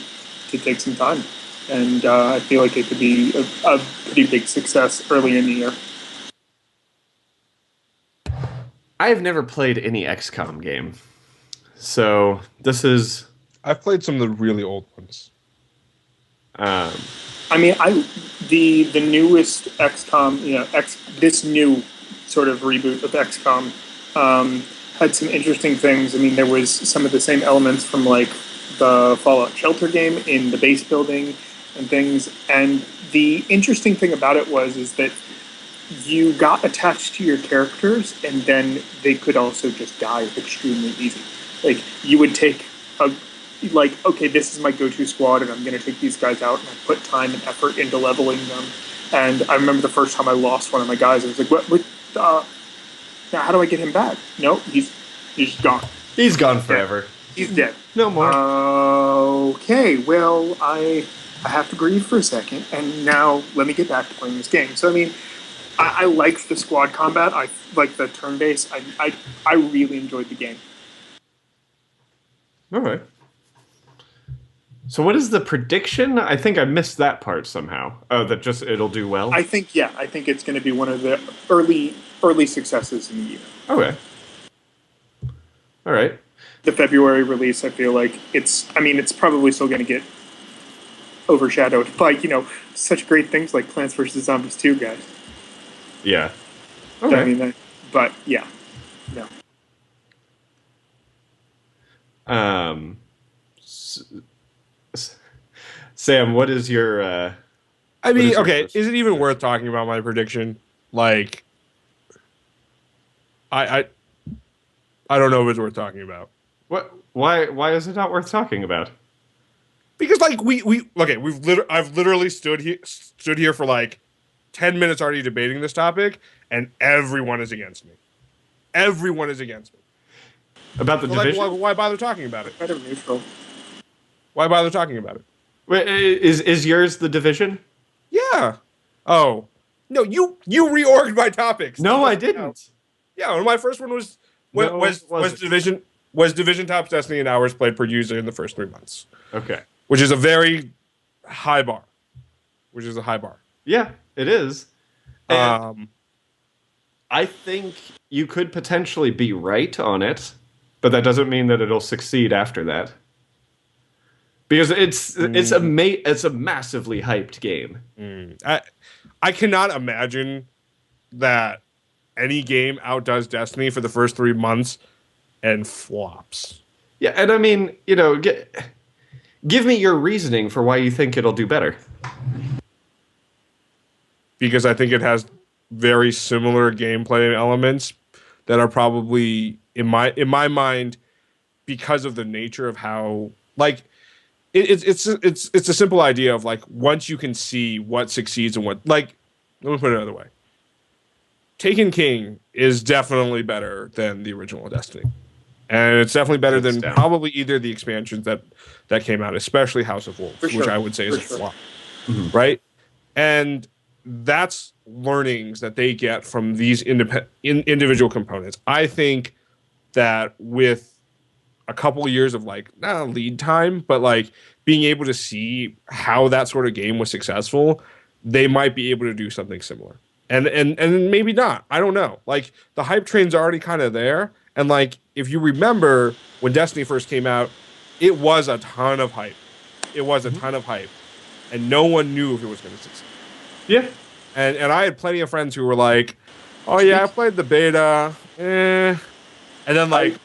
take some time. And I feel like it could be a pretty big success early in the year. I have never played any XCOM game, so this is... I've played some of the really old ones. The newest XCOM, this new sort of reboot of XCOM had some interesting things. I mean, there was some of the same elements from like the Fallout Shelter game in the base building and things. And the interesting thing about it is that you got attached to your characters, and then they could also just die extremely easy. Like, you would take okay, this is my go-to squad, and I'm going to take these guys out, and I put time and effort into leveling them. And I remember the first time I lost one of my guys, I was like, now how do I get him back? No, he's gone. He's gone forever. He's dead. No more. Okay, well, I have to grieve for a second, and now let me get back to playing this game. So, I mean, I liked the squad combat. I like the turn-based. I really enjoyed the game. All right. So what is the prediction? I think I missed that part somehow. Oh, that just it'll do well. I think it's going to be one of the early successes in the year. Okay. All right. The February release, I feel like it's probably still going to get overshadowed by such great things like Plants vs Zombies 2, guys. Yeah. Okay. Okay. But yeah, no. Sam, what is your? I mean, your okay, first is it even worth talking about my prediction? Like, I don't know if it's worth talking about. What? Why is it not worth talking about? Because like I've literally stood here for like 10 minutes already debating this topic, and everyone is against me. Everyone is against me. About the division? Like, why bother talking about it? Kind of neutral. Why bother talking about it? Wait, is yours the division? Yeah. Oh no, you reorged my topics. No, I didn't. Yeah, and my first one was No, was it wasn't. Division tops Destiny in hours played per user in the first 3 months, Okay. which is a very high bar. Which is a high bar. Yeah, it is. And I think you could potentially be right on it, but that doesn't mean that it'll succeed after that. Because it's a massively hyped game. I cannot imagine that any game outdoes Destiny for the first 3 months and flops. Yeah, and I mean, give me your reasoning for why you think it'll do better. Because I think it has very similar gameplay elements that are probably in my mind, because of the nature of how, like, it's a simple idea of like, once you can see what succeeds and what, like, let me put it another way. Taken King is definitely better than the original Destiny. And it's definitely better than probably either of the expansions that came out, especially House of Wolves, which I would say is a flop. Mm-hmm. Right? And that's learnings that they get from these individual components. I think that with a couple of years of like, not lead time, but like being able to see how that sort of game was successful, they might be able to do something similar. And maybe not. I don't know. Like, the hype train's already kind of there. And like, if you remember when Destiny first came out, it was a ton of hype. It was a ton of hype. And no one knew if it was going to succeed. Yeah. And I had plenty of friends who were like, oh yeah, I played the beta. And then like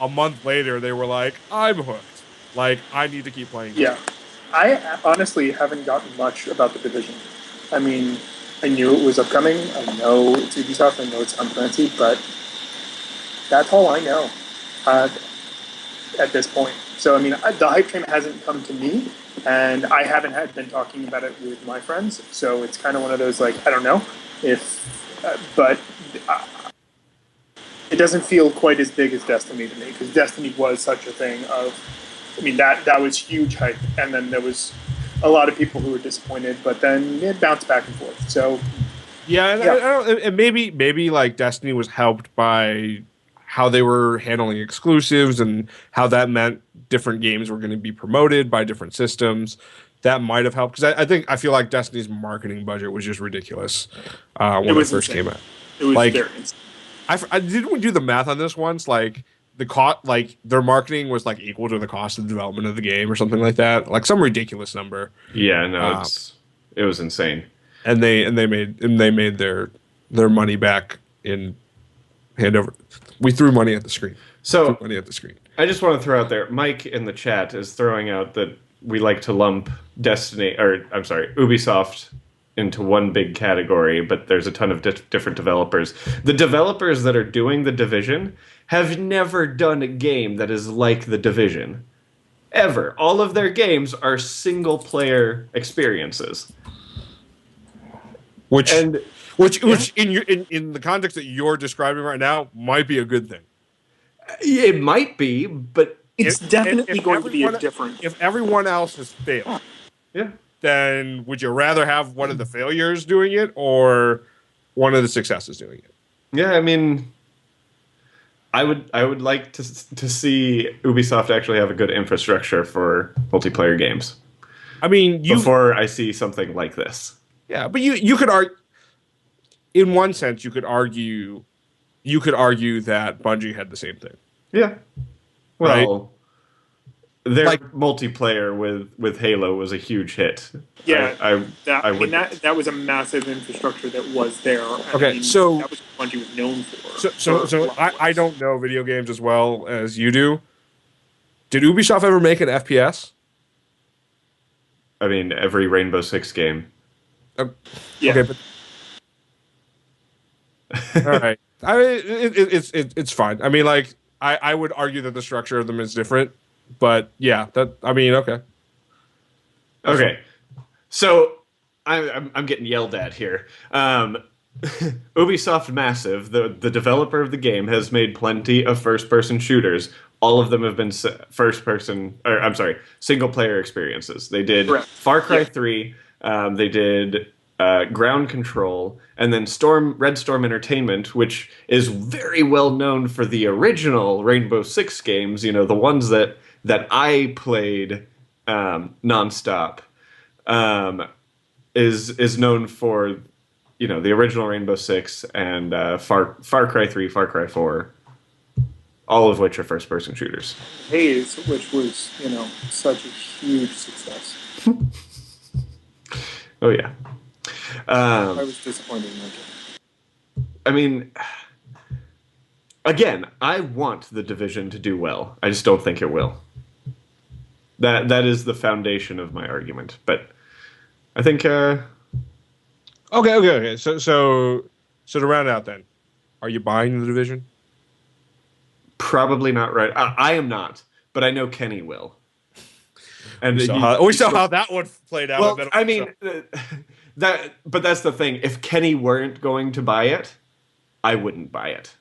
a month later, they were like, I'm hooked. Like, I need to keep playing. Yeah. I honestly haven't gotten much about the Division. I mean, I knew it was upcoming. I know it's Ubisoft. I know it's Tom Clancy, but that's all I know at this point. So, I mean, the hype train hasn't come to me, and I haven't been talking about it with my friends. So it's kind of one of those, like, I don't know but it doesn't feel quite as big as Destiny to me, because Destiny was such a thing of, I mean, that was huge hype, and then there was a lot of people who were disappointed, but then it bounced back and forth. So and maybe like Destiny was helped by how they were handling exclusives and how that meant different games were going to be promoted by different systems. That might have helped, because I feel like Destiny's marketing budget was just ridiculous when it first came out. It was like, very insane. I didn't we do the math on this once, like the cost, like their marketing was like equal to the cost of development of the game or something like that, like some ridiculous number. Yeah, no, it was insane. And they made their money back in hand over. We threw money at the screen. I just want to throw out there, Mike in the chat is throwing out that we like to lump Ubisoft into one big category, but there's a ton of different developers. The developers that are doing The Division have never done a game that is like The Division. Ever. All of their games are single-player experiences. Which in the context that you're describing right now might be a good thing. It might be, but it's definitely going to be a different. If everyone else has failed, then would you rather have one of the failures doing it or one of the successes doing it? Yeah, I mean, I would like to see Ubisoft actually have a good infrastructure for multiplayer games I mean, before I see something like this. yeah, but you could argue, in one sense, you could argue that Bungie had the same thing, Yeah. right? Well, their Like, multiplayer with Halo was a huge hit. Yeah, I would. that was a massive infrastructure that was there. okay, so that was what Bungie was known for. so I don't know video games as well as you do. Did Ubisoft ever make an FPS? I mean, every Rainbow Six game. Yeah. Okay, but all right. It's fine. I mean, like I would argue that the structure of them is different, but yeah, I mean, okay. Okay, so I'm getting yelled at here. Ubisoft Massive, the developer of the game, has made plenty of first-person shooters. All of them have been first-person, or I'm sorry, single-player experiences. They did Correct. Far Cry Yeah. 3. They did Ground Control, and then Red Storm Entertainment, which is very well known for the original Rainbow Six games. You know, the ones that I played nonstop. Is known for, you know, the original Rainbow Six and Far Cry 3, Far Cry 4, all of which are first person shooters. Haze, which was such a huge success. Oh yeah. I was disappointed in that game. I mean, again, I want the Division to do well. I just don't think it will. That is the foundation of my argument. But I think Okay. So to round out, then, are you buying the Division? probably not right. I am not, but I know Kenny will. And We saw how that one played out. Well, I mean, but that's the thing. If Kenny weren't going to buy it, I wouldn't buy it,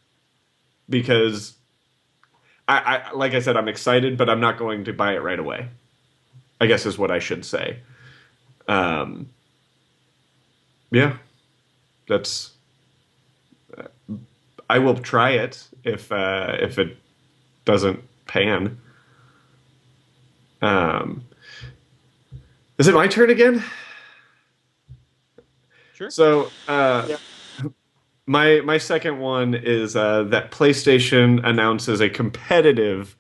because I like I said, I'm excited, but I'm not going to buy it right away, I guess is what I should say. Yeah, that's. I will try it if it doesn't pan. Is it my turn again? Sure. So, Yeah. my second one is that PlayStation announces a competitive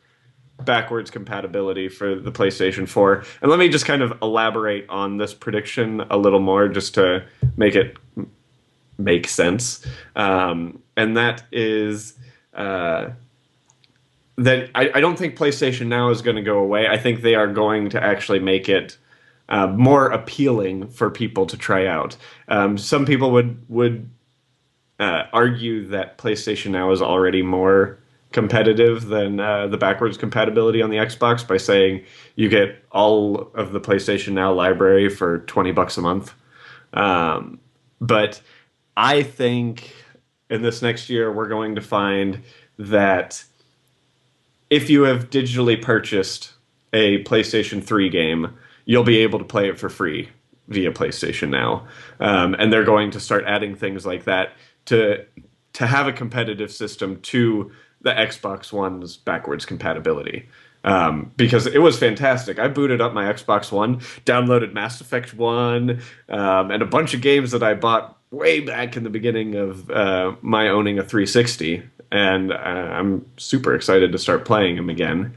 backwards compatibility for the PlayStation 4. And let me just kind of elaborate on this prediction a little more, just to make it make sense. And that is that I don't think PlayStation Now is going to go away. I think they are going to actually make it more appealing for people to try out. Some people would argue that PlayStation Now is already more competitive than the backwards compatibility on the Xbox, by saying you get all of the PlayStation Now library for $20 a month. But I think in this next year we're going to find that if you have digitally purchased a PlayStation 3 game, you'll be able to play it for free via PlayStation Now. And they're going to start adding things like that to have a competitive system to the Xbox One's backwards compatibility. Because it was fantastic. I booted up my Xbox One, downloaded Mass Effect 1, and a bunch of games that I bought way back in the beginning of my owning a 360. And I'm super excited to start playing them again.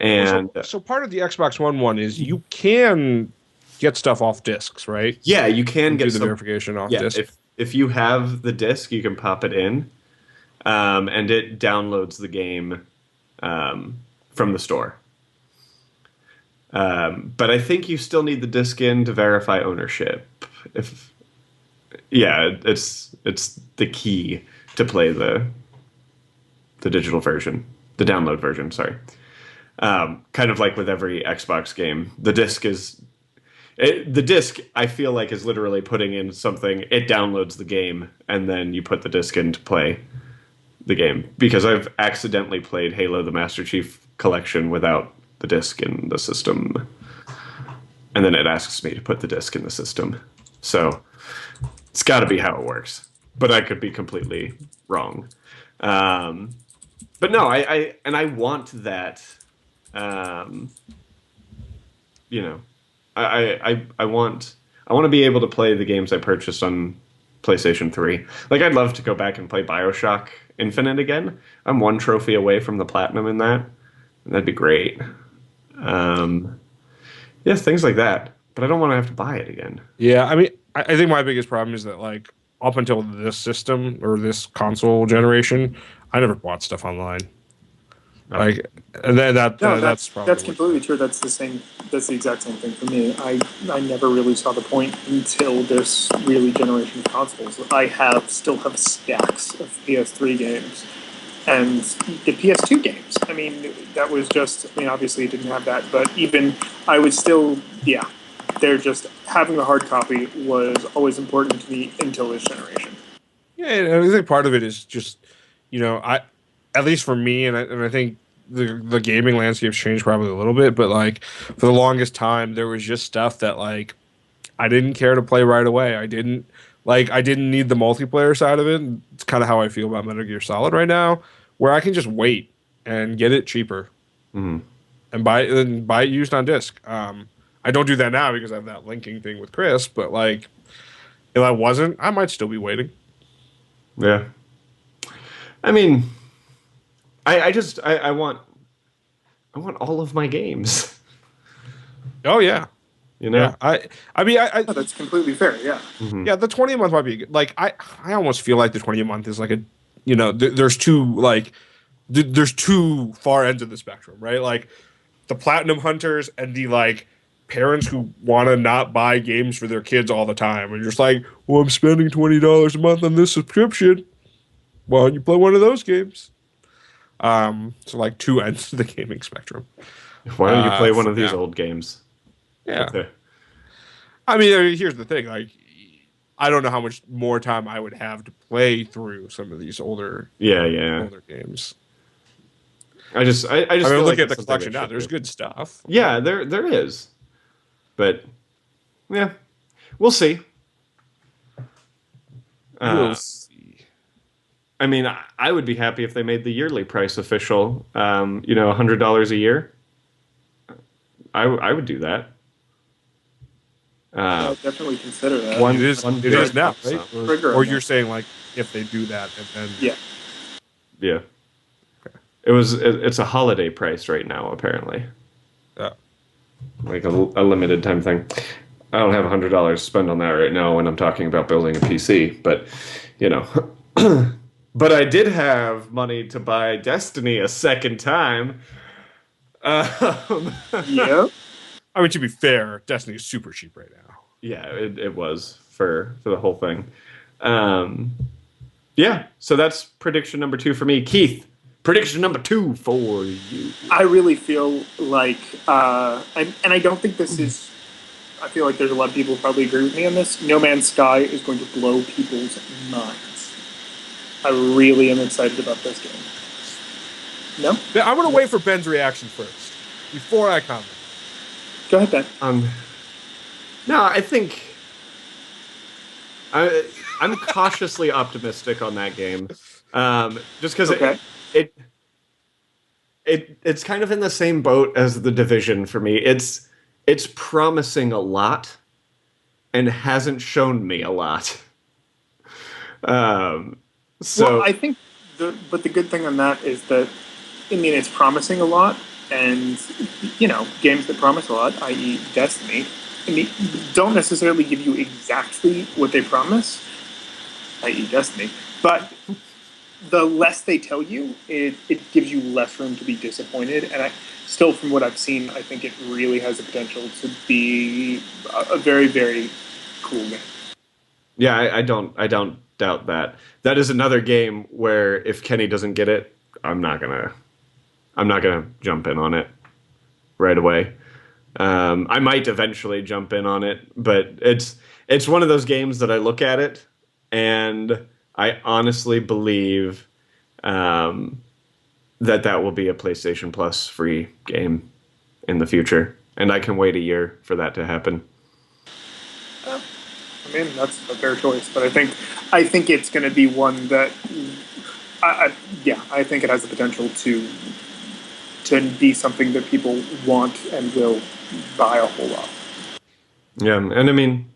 And so part of the Xbox One is you can get stuff off discs, right? yeah, you can Do get the verification off disc. If you have the disc, you can pop it in, and it downloads the game from the store. But I think you still need the disc in to verify ownership. It's the key to play the digital version, the download version. Sorry, kind of like with every Xbox game, the disc is. The disc, I feel like, is literally putting in something. It downloads the game, and then you put the disc in to play the game. Because I've accidentally played Halo: The Master Chief Collection without the disc in the system, and then it asks me to put the disc in the system. So it's got to be how it works, but I could be completely wrong. But no, I want that. Um, you know, I want to be able to play the games I purchased on PlayStation 3. Like I'd love to go back and play BioShock Infinite again. I'm one trophy away from the platinum in that. And that'd be great. Um, yes, things like that. But I don't want to have to buy it again. Yeah, I mean, I think my biggest problem is that like up until this system or this console generation, I never bought stuff online. Oh. Like, and then No, that's probably that's completely true. That's the same. That's the exact same thing for me. I never really saw the point until this really generation of consoles. Still have stacks of PS3 games and the PS2 games. I mean, that was just. I mean, obviously it didn't have that, but even I would still, yeah. They're just having a hard copy was always important to me until this generation. Yeah, and I think part of it is just, I at least for me, and I think the gaming landscape's changed probably a little bit, but like for the longest time, there was just stuff that like I didn't care to play right away. I didn't need the multiplayer side of it. It's kind of how I feel about Metal Gear Solid right now, where I can just wait and get it cheaper Mhm. and buy it used on disc. I don't do that now because I have that linking thing with Chris, but like if I wasn't, I might still be waiting. Yeah. I mean, I want all of my games. Oh yeah, You know? yeah. I mean, No, that's completely fair. Yeah. yeah. The 20 a month might be good. Like I almost feel like the 20 a month is like a, there's two like there's two far ends of the spectrum, right? Like the platinum hunters and the like parents who want to not buy games for their kids all the time and just like, well, I'm spending $20 a month on this subscription. Why don't you play one of those games? So like two ends of the gaming spectrum. Why don't you play one of these Yeah. old games? Yeah. Okay. I mean, here's the thing. Like, I don't know how much more time I would have to play through some of these older Yeah. games. I just I mean, feel look like at the it's something collection they now. should There's do. good stuff. Yeah, there is. But yeah, we'll see. We'll Uh, see. I mean, I would be happy if they made the yearly price official. $100 a year. I would do that. I'll definitely consider that. One It is. one It big is now, lump right? sum. Trigger Or on you're that. saying like if they do that and then Yeah. Yeah, it's a holiday price right now apparently, uh, like a limited time thing. I don't have $100 to spend on that right now when I'm talking about building a PC, but you know. But I did have money to buy Destiny a second time. Yep. I mean, to be fair, Destiny is super cheap right now. Yeah, it was for the whole thing. Yeah, so that's prediction number 2 for me. Keith, prediction number 2 for you. I really feel like, and I don't think this is. I feel like there's a lot of people who probably agree with me on this. No Man's Sky is going to blow people's minds. I really am excited about this game. No? I'm going to wait for Ben's reaction first before I comment. Go ahead, Ben. No, I think I'm cautiously optimistic on that game, just because Okay. it's kind of in the same boat as The Division for me. It's promising a lot and hasn't shown me a lot. So Well, I think but the good thing on that is that, I mean, it's promising a lot, and games that promise a lot, i.e., Destiny, I mean, don't necessarily give you exactly what they promise, i.e., Destiny, but the less they tell you, it gives you less room to be disappointed. And still, from what I've seen, I think it really has the potential to be a very, very cool game. yeah, I don't doubt that. That is another game where if Kenny doesn't get it, I'm not gonna jump in on it right away. I might eventually jump in on it, but it's one of those games that I look at it and I honestly believe that will be a PlayStation Plus free game in the future, and I can wait a year for that to happen. I mean, that's a fair choice, but I think it's going to be one that Yeah, I think it has the potential to be something that people want and will buy a whole lot. Yeah, and I mean,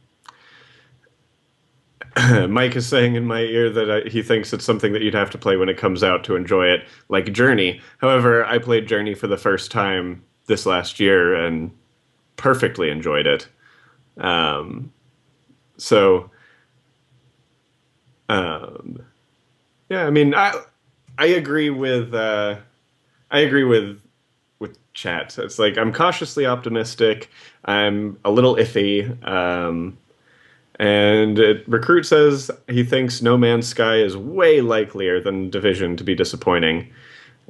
Mike is saying in my ear that he thinks it's something that you'd have to play when it comes out to enjoy it, like Journey. However, I played Journey for the first time this last year and perfectly enjoyed it. Um, so, um, yeah, I mean, I agree with I agree with chat. It's like I'm cautiously optimistic. I'm a little iffy. And Recruit says he thinks No Man's Sky is way likelier than Division to be disappointing.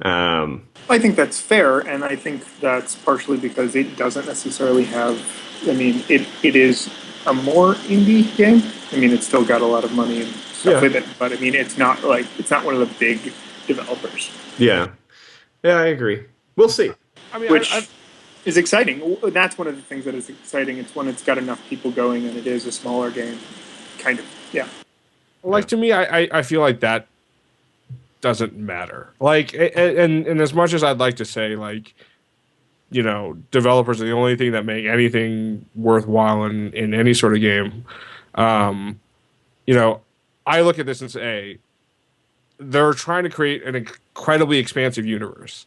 Um, I think that's fair, and I think that's partially because it doesn't necessarily have. I mean, it is a more indie game. I mean, it's still got a lot of money and stuff yeah, with it, but I mean, it's not one of the big developers, yeah, yeah. I agree. We'll see. I mean, which is exciting. That's one of the things that is exciting. It's when it's got enough people going, and it is a smaller game, kind of. Yeah. like to me, I feel like that doesn't matter. Like, and as much as I'd like to say, like, developers are the only thing that make anything worthwhile in any sort of game. Um, you know, I look at this and say they're trying to create an incredibly expansive universe,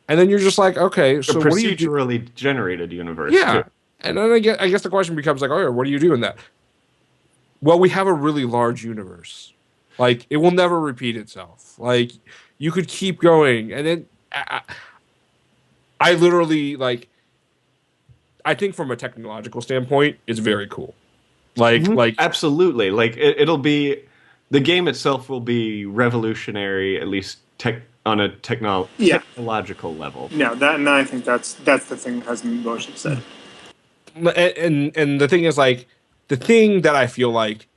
and then you're just like, okay, A so what do you do? procedurally generated universe Yeah, too. and then I guess the question becomes like, oh, what do you do in that? Well, we have a really large universe. Like, it will never repeat itself. Like, you could keep going, and then I literally like. I think from a technological standpoint, it's very cool. Like Absolutely. Like it'll be the game itself will be revolutionary, at least on a Yeah. technological level. No, that and I think that's the thing that has me most upset. and the thing is, like, the thing that I feel like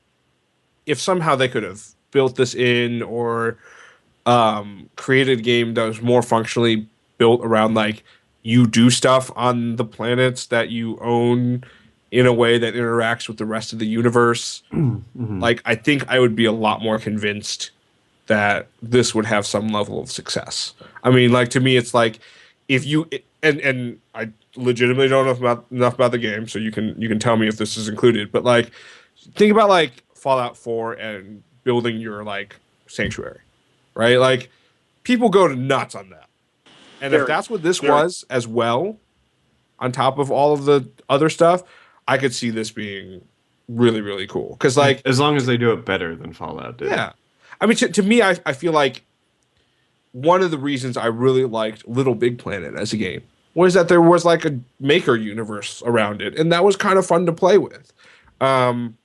if somehow they could have built this in or created a game that was more functionally built around like you do stuff on the planets that you own in a way that interacts with the rest of the universe. Mhm. Like, I think I would be a lot more convinced that this would have some level of success. I mean, like, to me, it's like if you and I legitimately don't know enough about the game, so you can tell me if this is included. But like, think about like Fallout 4 and building your like sanctuary, right? Like, people go to nuts on that, and if Very, that's what this very. was as well, on top of all of the other stuff, I could see this being really really cool. Because like, As long as they do it better than Fallout did. yeah, I mean, to me, I feel like one of the reasons I really liked Little Big Planet as a game was that there was like a maker universe around it, and that was kind of fun to play with. Um,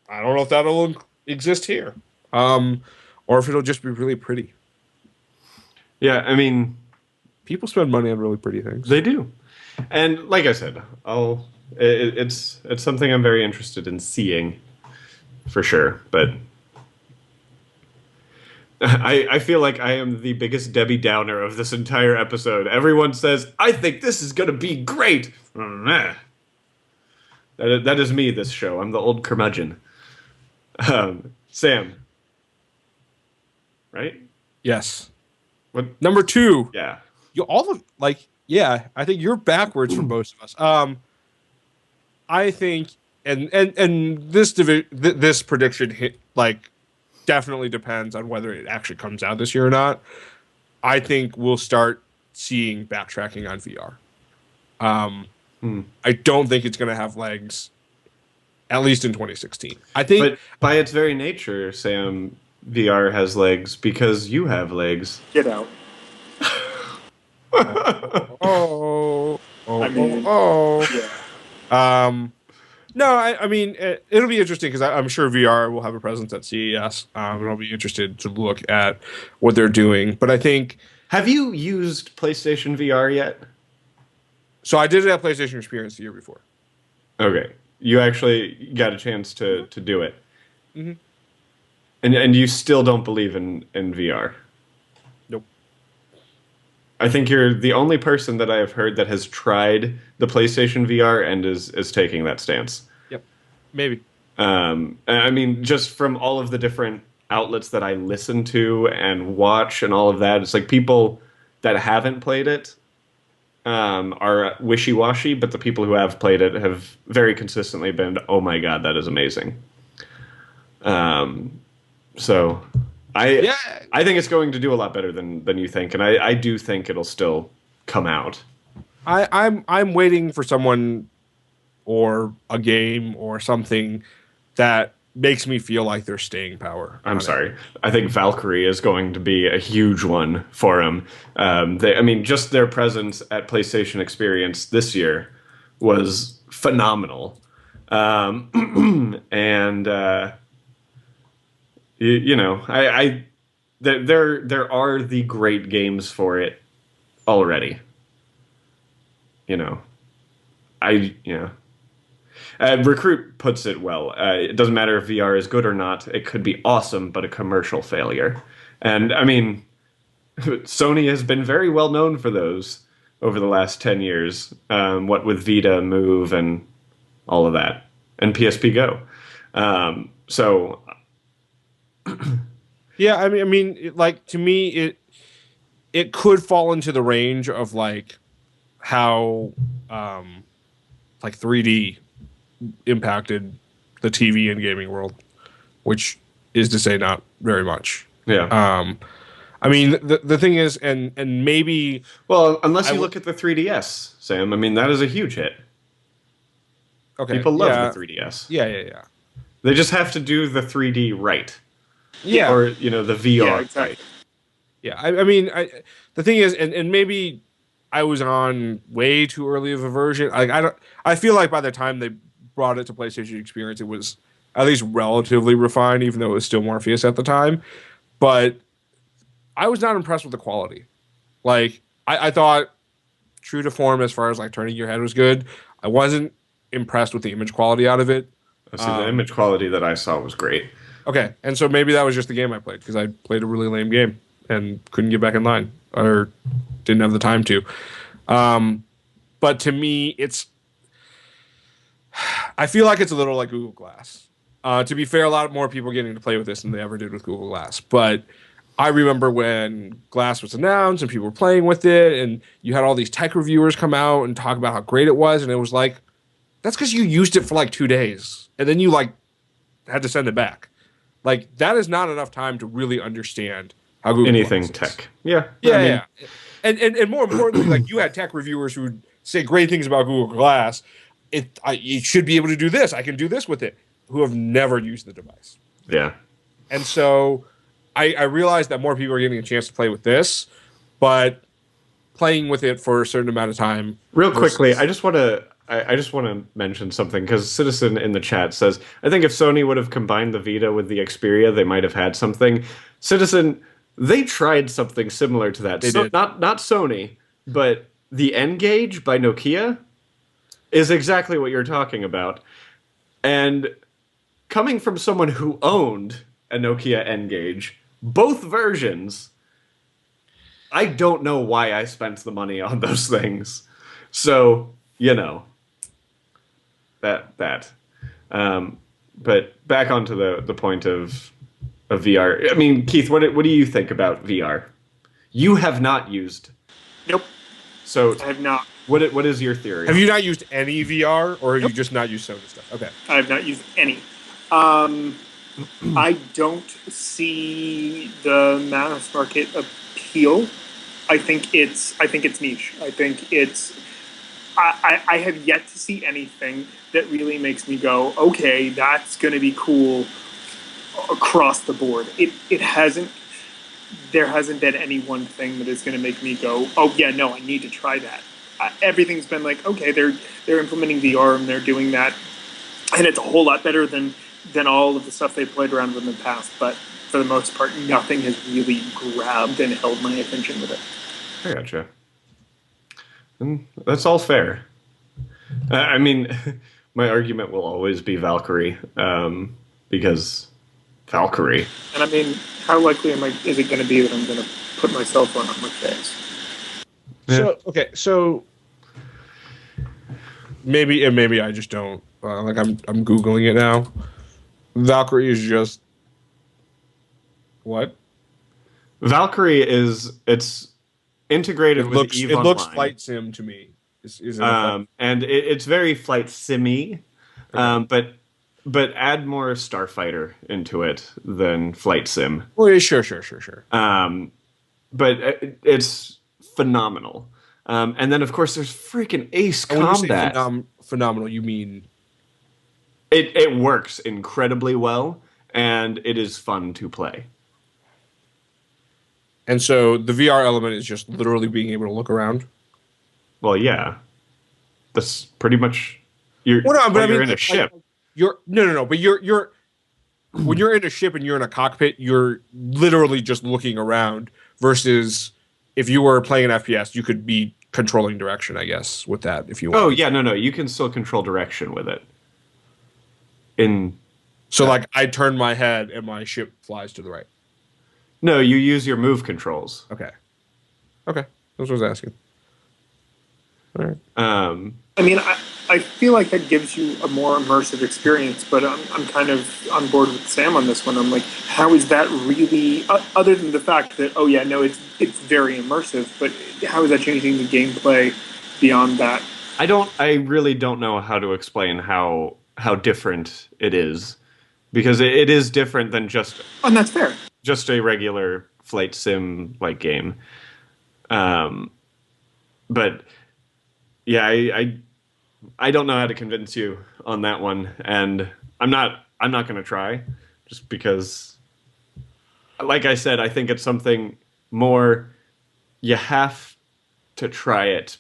I don't know if that'll exist here, or if it'll just be really pretty. Yeah, I mean, People spend money on really pretty things. they do. And like I said, it's something I'm very interested in seeing for sure, but I feel like I am the biggest Debbie Downer of this entire episode. Everyone says, I think this is going to be great. That is me, this show. I'm the old curmudgeon. Sam. Right? Yes. What? Number two, Yeah. you all of like, yeah, I think you're backwards for most of us. I think, and this prediction hit like definitely depends on whether it actually comes out this year or not. I think we'll start seeing backtracking on VR. I don't think it's going to have legs, at least in 2016. I think, But by its very nature, Sam, VR has legs because you have legs. Get out. oh, I mean, oh. yeah. No, I mean, it'll be interesting because I'm sure VR will have a presence at CES, and I'll be interested to look at what they're doing. But I think Have you used PlayStation VR yet? so. I did it at PlayStation Experience the year before. Okay. You actually got a chance to do it. Mhm. And you still don't believe in VR. Nope. I think you're the only person that I have heard that has tried the PlayStation VR and is taking that stance. Yep. Maybe. I mean, just from all of the different outlets that I listen to and watch and all of that, it's like people that haven't played it are wishy-washy, but the people who have played it have very consistently been, oh my god, that is amazing. So Yeah. I think it's going to do a lot better than you think, and I do think it'll still come out. I'm waiting for someone or a game or something that makes me feel like there's staying power. I'm sorry. I think Valkyrie is going to be a huge one for him. I mean, just their presence at PlayStation Experience this year was phenomenal. And you know, there are the great games for it already. You know, Recruit puts it well. It doesn't matter if VR is good or not. It could be awesome, but a commercial failure. And I mean, Sony has been very well known for those over the last 10 years. What with Vita, Move, and all of that, and PSP Go. So, yeah, I mean, like to me, it could fall into the range of like how like 3D impacted the TV and gaming world, which is to say not very much. yeah. I mean, the thing is, and maybe, Well, unless you look at the 3DS, Sam. I mean, that is a huge hit. okay, People love yeah, the 3DS. yeah. They just have to do the 3D right. Yeah. Or, you know, the VR Yeah, exactly. right. Yeah, I mean, the thing is, and maybe I was on way too early of a version. Like I feel like by the time they brought it to PlayStation Experience, it was at least relatively refined, even though it was still Morpheus at the time. But I was not impressed with the quality. Like I thought true to form as far as like turning your head was good. I wasn't impressed with the image quality out of it. See, the image quality that I saw was great. Okay, and so maybe that was just the game I played because I played a really lame game and couldn't get back in line or didn't have the time to. But to me, I feel like it's a little like Google Glass. To be fair, a lot more people are getting to play with this than they ever did with Google Glass. But I remember when Glass was announced and people were playing with it, and you had all these tech reviewers come out and talk about how great it was, and it was like, that's because you used it for like 2 days, and then you like had to send it back. Like that is not enough time to really understand how Google Anything Glass is. tech. Yeah. Yeah, I mean, yeah. And more importantly, like you had tech reviewers who would say great things about Google Glass. It should be able to do this. I can do this with it. Who have never used the device. yeah. And so I realized that more people are getting a chance to play with this, but playing with it for a certain amount of time. Real quickly, I just want to mention something because Citizen in the chat says, I think if Sony would have combined the Vita with the Xperia, they might have had something. Citizen, they tried something similar to that. They did. Not Sony, but the N-Gage by Nokia is exactly what you're talking about. And coming from someone who owned a Nokia N-Gage, both versions, I don't know why I spent the money on those things. So, you know, that. But back onto the point of VR. I mean, Keith, what do you think about VR? You have not used. Nope, So I have not. what is your theory? Have you not used any VR, or have you just not used Sony stuff? Okay. I have not used any. I don't see the mass market appeal. I think it's niche. I think it's. I have yet to see anything that really makes me go, okay, that's going to be cool across the board. It hasn't. There hasn't been any one thing that is going to make me go, oh yeah, no, I need to try that. Everything's been like, okay, they're implementing VR and they're doing that, and it's a whole lot better than all of the stuff they played around with in the past. But for the most part, nothing has really grabbed and held my attention with it. I gotcha. And that's all fair. I mean, my argument will always be Valkyrie, because Valkyrie. And I mean, how likely is it going to be that I'm going to put my cell phone on my face? Yeah. So maybe I just don't like. I'm googling it now. Valkyrie is just What? Valkyrie it's integrated with Eve It looks Online, flight sim to me. Is it a flight? and it's very flight simmy, Okay. but add more Starfighter into it than flight sim. Well, yeah, sure. Um, but it's phenomenal. And then of course there's freaking Ace And when you say Combat. phenomenal, you mean It works incredibly well, and it is fun to play. and so the VR element is just literally being able to look around. Well, yeah, that's pretty much you're Well, no, but well, I you're mean, in a ship. you're no, but you're when you're in a ship and you're in a cockpit, you're literally just looking around. Versus if you were playing an FPS, you could be controlling direction, I guess, with that if you Oh want. yeah, no, you can still control direction with it. In So like, I turn my head and my ship flies to the right. No, you use your move controls. Okay, okay, that's what I was asking. All right. I mean, I feel like that gives you a more immersive experience, but I'm kind of on board with Sam on this one. I'm like, how is that really, other than the fact that, oh yeah, no, it's very immersive, but how is that changing the gameplay beyond that? I really don't know how to explain how different it is, because it is different than And that's fair. just a regular flight sim like game. Um, but yeah, I don't know how to convince you on that one, and I'm not going to try, just because, like I said, I think it's something more. You have to try it,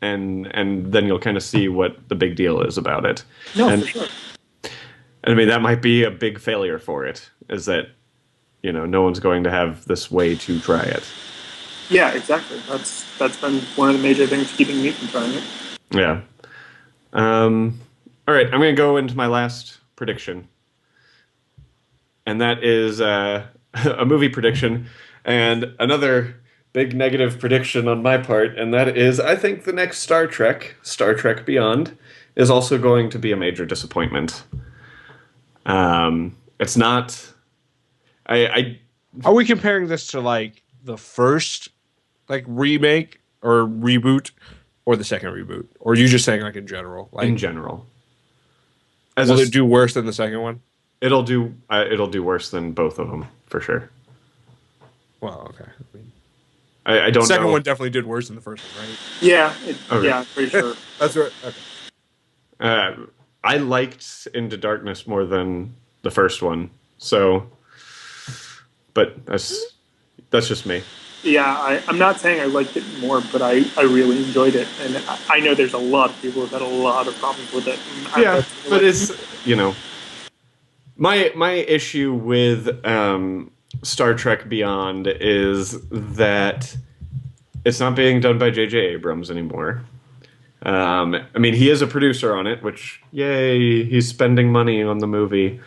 and then you'll kind of see what the big deal is about it. No, And for sure. I mean that might be a big failure for it, is that no one's going to have this way to try it. Yeah, exactly. That's been one of the major things keeping me from trying it. Yeah. All right, I'm going to go into my last prediction, and that is a movie prediction, and another big negative prediction on my part, and that is I think the next Star Trek Beyond, is also going to be a major disappointment. It's not. I Are we comparing this to like the first like remake or reboot, or the second reboot, or are you just saying like in general? in Like, general, will it do worse than the second one? it'll do worse than both of them for sure. Well, okay. I mean, I the don't second know. one definitely did worse than the first one, right? Yeah, Okay. yeah, pretty sure. That's right. Okay. Uh, I liked Into Darkness more than the first one, so. But that's just me. Yeah, I'm not saying I liked it more, but I really enjoyed it, and I know there's a lot of people who've had a lot of problems with it. And Yeah, but it's my issue with Star Trek Beyond is that it's not being done by J.J. Abrams anymore. I mean, he is a producer on it, which yay, he's spending money on the movie.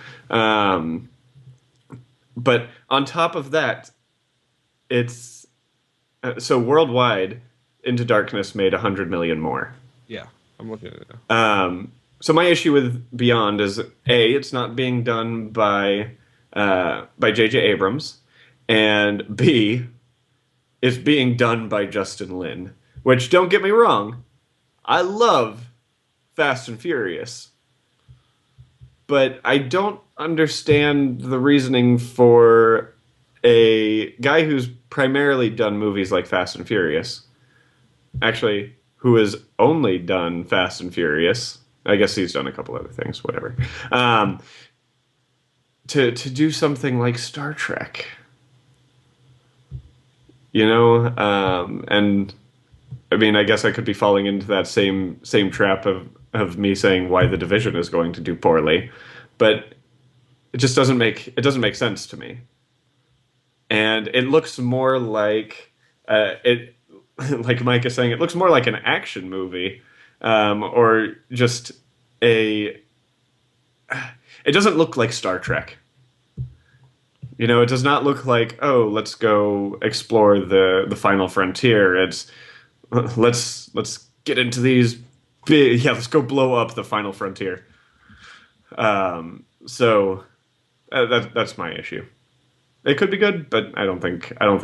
But on top of that, it's so worldwide, Into Darkness made 100 million more. Yeah, I'm looking at it now. So my issue with Beyond is A, it's not being done by J.J. Abrams, and B, it's being done by Justin Lin. Which, don't get me wrong, I love Fast and Furious, but I don't understand the reasoning for a guy who's primarily done movies like Fast and Furious, actually, who has only done Fast and Furious. I guess he's done a couple other things, whatever. To do something like Star Trek, and I mean, I guess I could be falling into that same trap of me saying why The Division is going to do poorly, but it just doesn't make sense to me. And it looks more like it, like Mike is saying, it looks more like an action movie, or just a. It doesn't look like Star Trek. It does not look like, oh, let's go explore the final frontier. It's let's get into these big, let's go blow up the final frontier. So that's my issue. It could be good, but I don't think it'll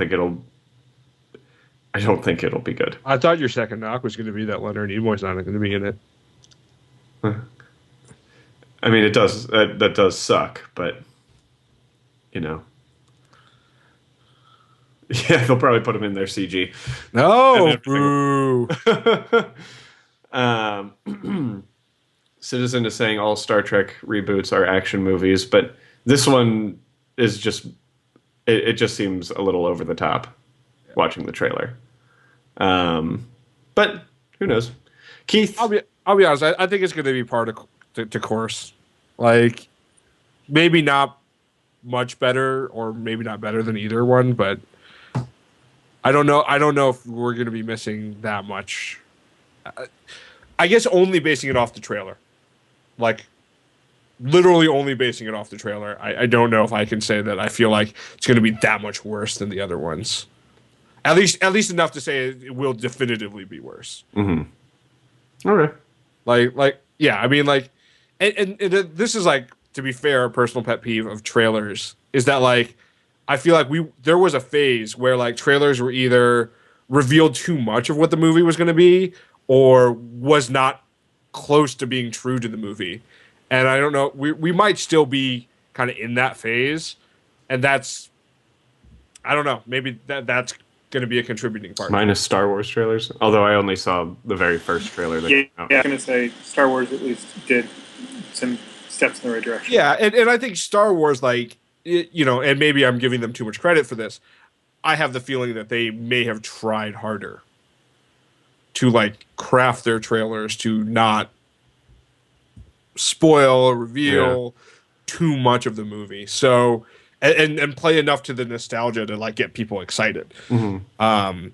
be good. I thought your second knock was going to be that Leonard Nimoy's not going to be in it. I mean, it does that does suck, but you know, yeah, they'll probably put him in their CG. No, boo. Citizen is saying all Star Trek reboots are action movies, but this one is just it just seems a little over the top watching the trailer. But who knows? Keith, I'll be honest. I think it's going to be part of to course. Like maybe not much better, or maybe not better than either one, but I don't know. I don't know if we're going to be missing that much. I guess only basing it off the trailer, like literally only basing it off the trailer. I don't know if I can say that I feel like it's going to be that much worse than the other ones. At least enough to say it will definitively be worse. Mm-hmm. Okay. Like, yeah. I mean, like, and this is like, to be fair, a personal pet peeve of trailers is that like, I feel like there was a phase where like trailers were either revealed too much of what the movie was going to be, or was not close to being true to the movie. And I don't know, we might still be kind of in that phase, and that's, I don't know, maybe that's going to be a contributing part. Minus Star Wars trailers, although I only saw the very first trailer that came out. Yeah, I'm going to say Star Wars at least did some steps in the right direction. Yeah, and I think Star Wars, like, you know, and maybe I'm giving them too much credit for this, I have the feeling that they may have tried harder to like craft their trailers to not spoil or reveal too much of the movie. So and play enough to the nostalgia to like get people excited. Mm-hmm.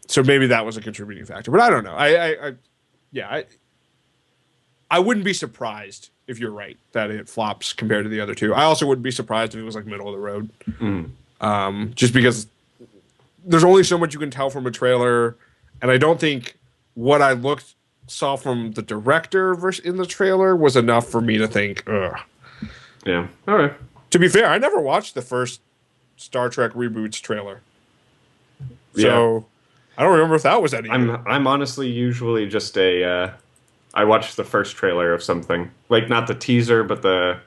So maybe that was a contributing factor, but I don't know. I wouldn't be surprised if you're right that it flops compared to the other two. I also wouldn't be surprised if it was like middle of the road. Mm. Just because there's only so much you can tell from a trailer, and I don't think what I saw from the director in the trailer was enough for me to think, ugh. Yeah. All right. To be fair, I never watched the first Star Trek reboots trailer, so I don't remember if that was any. I'm honestly usually just I watch the first trailer of something, like not the teaser, but the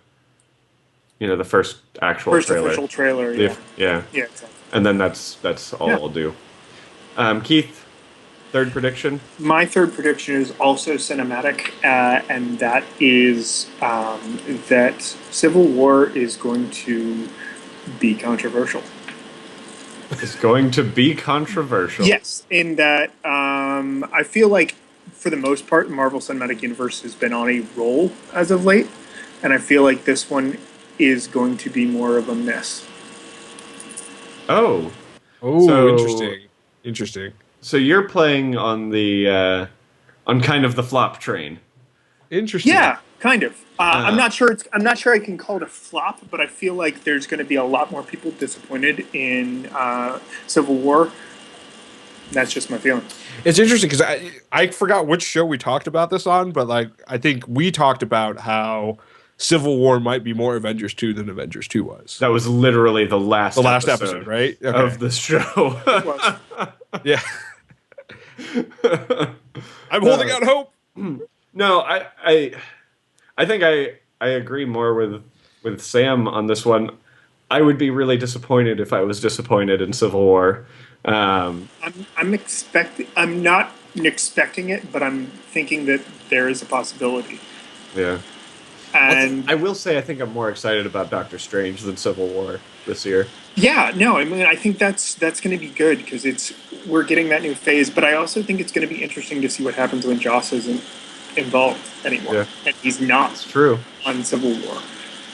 first official trailer. Yeah. Yeah. Exactly. And then that's all I'll do. Keith, third prediction? My third prediction is also cinematic, and that is that Civil War is going to be controversial. It's going to be controversial. Yes, in that I feel like, for the most part, the Marvel Cinematic Universe has been on a roll as of late, and I feel like this one is going to be more of a miss. Oh, interesting. So you're playing on the on kind of the flop train. Interesting. Yeah, kind of. I'm not sure I can call it a flop, but I feel like there's going to be a lot more people disappointed in Civil War. That's just my feeling. It's interesting because I forgot which show we talked about this on, but like I think we talked about how Civil War might be more Avengers 2 than Avengers 2 was. That was literally the last episode, right? Okay. Of the show. Yeah. I'm holding out hope. No, I think I agree more with Sam on this one. I would be really disappointed if I was disappointed in Civil War. I'm not expecting it, but I'm thinking that there is a possibility. Yeah. And I will say I think I'm more excited about Doctor Strange than Civil War this year. Yeah, no, I mean I think that's going to be good because we're getting that new phase, but I also think it's going to be interesting to see what happens when Joss isn't involved anymore. Yeah. And he's not true on Civil War.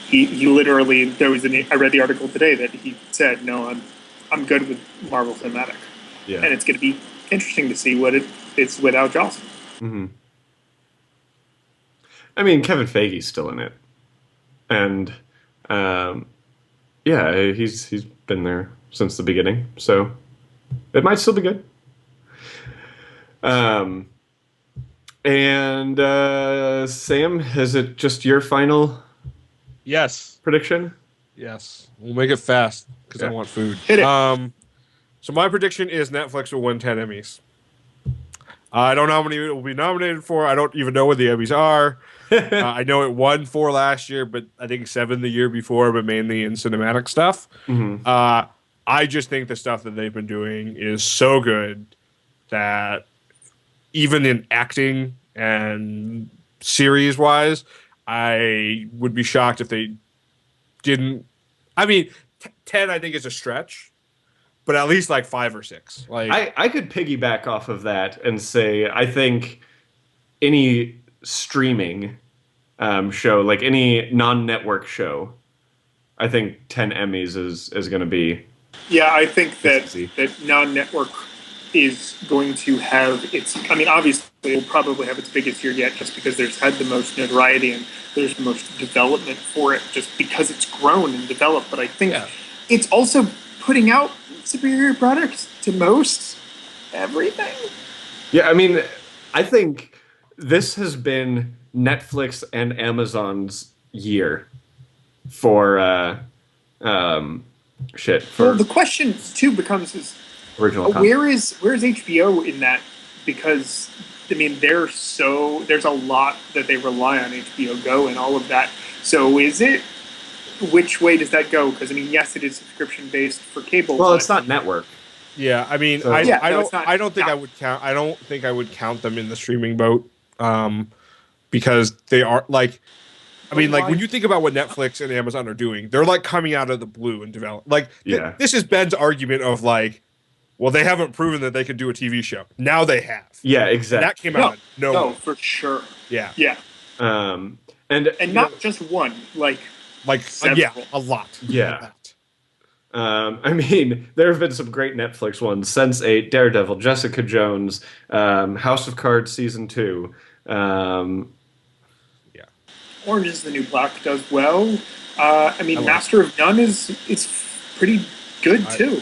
He literally I read the article today that he said, "No, I'm good with Marvel Cinematic." Yeah. And it's going to be interesting to see what it's without Joss. Mm-hmm. I mean, Kevin Feige's still in it, and he's been there since the beginning, so it might still be good. And Sam, is it just your final Yes. prediction? Yes. We'll make it fast. because I want food. Hit it. So my prediction is Netflix will win 10 Emmys. I don't know how many it will be nominated for. I don't even know what the Emmys are. I know it won 4 last year, but I think 7 the year before, but mainly in cinematic stuff. I just think the stuff that they've been doing is so good that even in acting and series wise, I would be shocked if they didn't. I mean, 10 I think is a stretch, but at least like 5 or 6. Like I could piggyback off of that and say I think any streaming show, like any non-network show, I think 10 Emmys is going to be. Yeah, I think that easy. non-network is going to have its. I mean, obviously, it will probably have its biggest year yet, just because there's had the most notoriety and there's the most development for it, just because it's grown and developed. But I think it's also putting out superior products to most everything. Yeah, I mean, I think this has been Netflix and Amazon's year for Well, the question too becomes is original content. where's HBO in that? Because I mean, there's a lot that they rely on HBO Go and all of that. So is it? Which way does that go? Because I mean, yes, it is subscription based for cable. Well, but it's not network. yeah, I mean, So- I it's not- don't think I would count. I don't think I would count them in the streaming boat, because they are like. I mean, like when you think about what Netflix and Amazon are doing, they're like coming out of the blue and develop. Like this is Ben's argument of like, well, they haven't proven that they could do a TV show. Now they have. Yeah, exactly. That came out of nowhere. No, for sure. Yeah. Yeah, And not just one, like several. A lot. Yeah. I mean, there have been some great Netflix ones: Sense8, Daredevil, Jessica Jones, House of Cards season 2. Orange is the New Black does well. I mean, Master of None is pretty good too.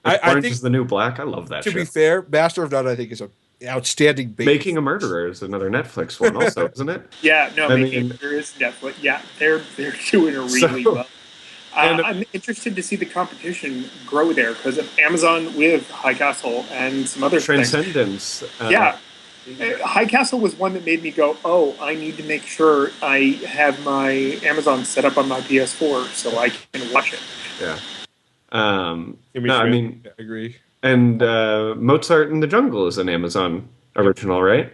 I Orange think is the New Black. I love that to show. be fair, Master of None I think is an outstanding base. Making a Murderer is another Netflix one, also, isn't it? Yeah, no, I Making mean- there is Netflix. Yeah, they're doing it really well. and- I'm interested to see the competition grow there because of Amazon with High Castle and some other things. Transcendence. Yeah. High Castle was one that made me go, oh, I need to make sure I have my Amazon set up on my PS4 so I can watch it. Yeah. No, I mean, I agree. and Mozart in the Jungle is an Amazon original, right?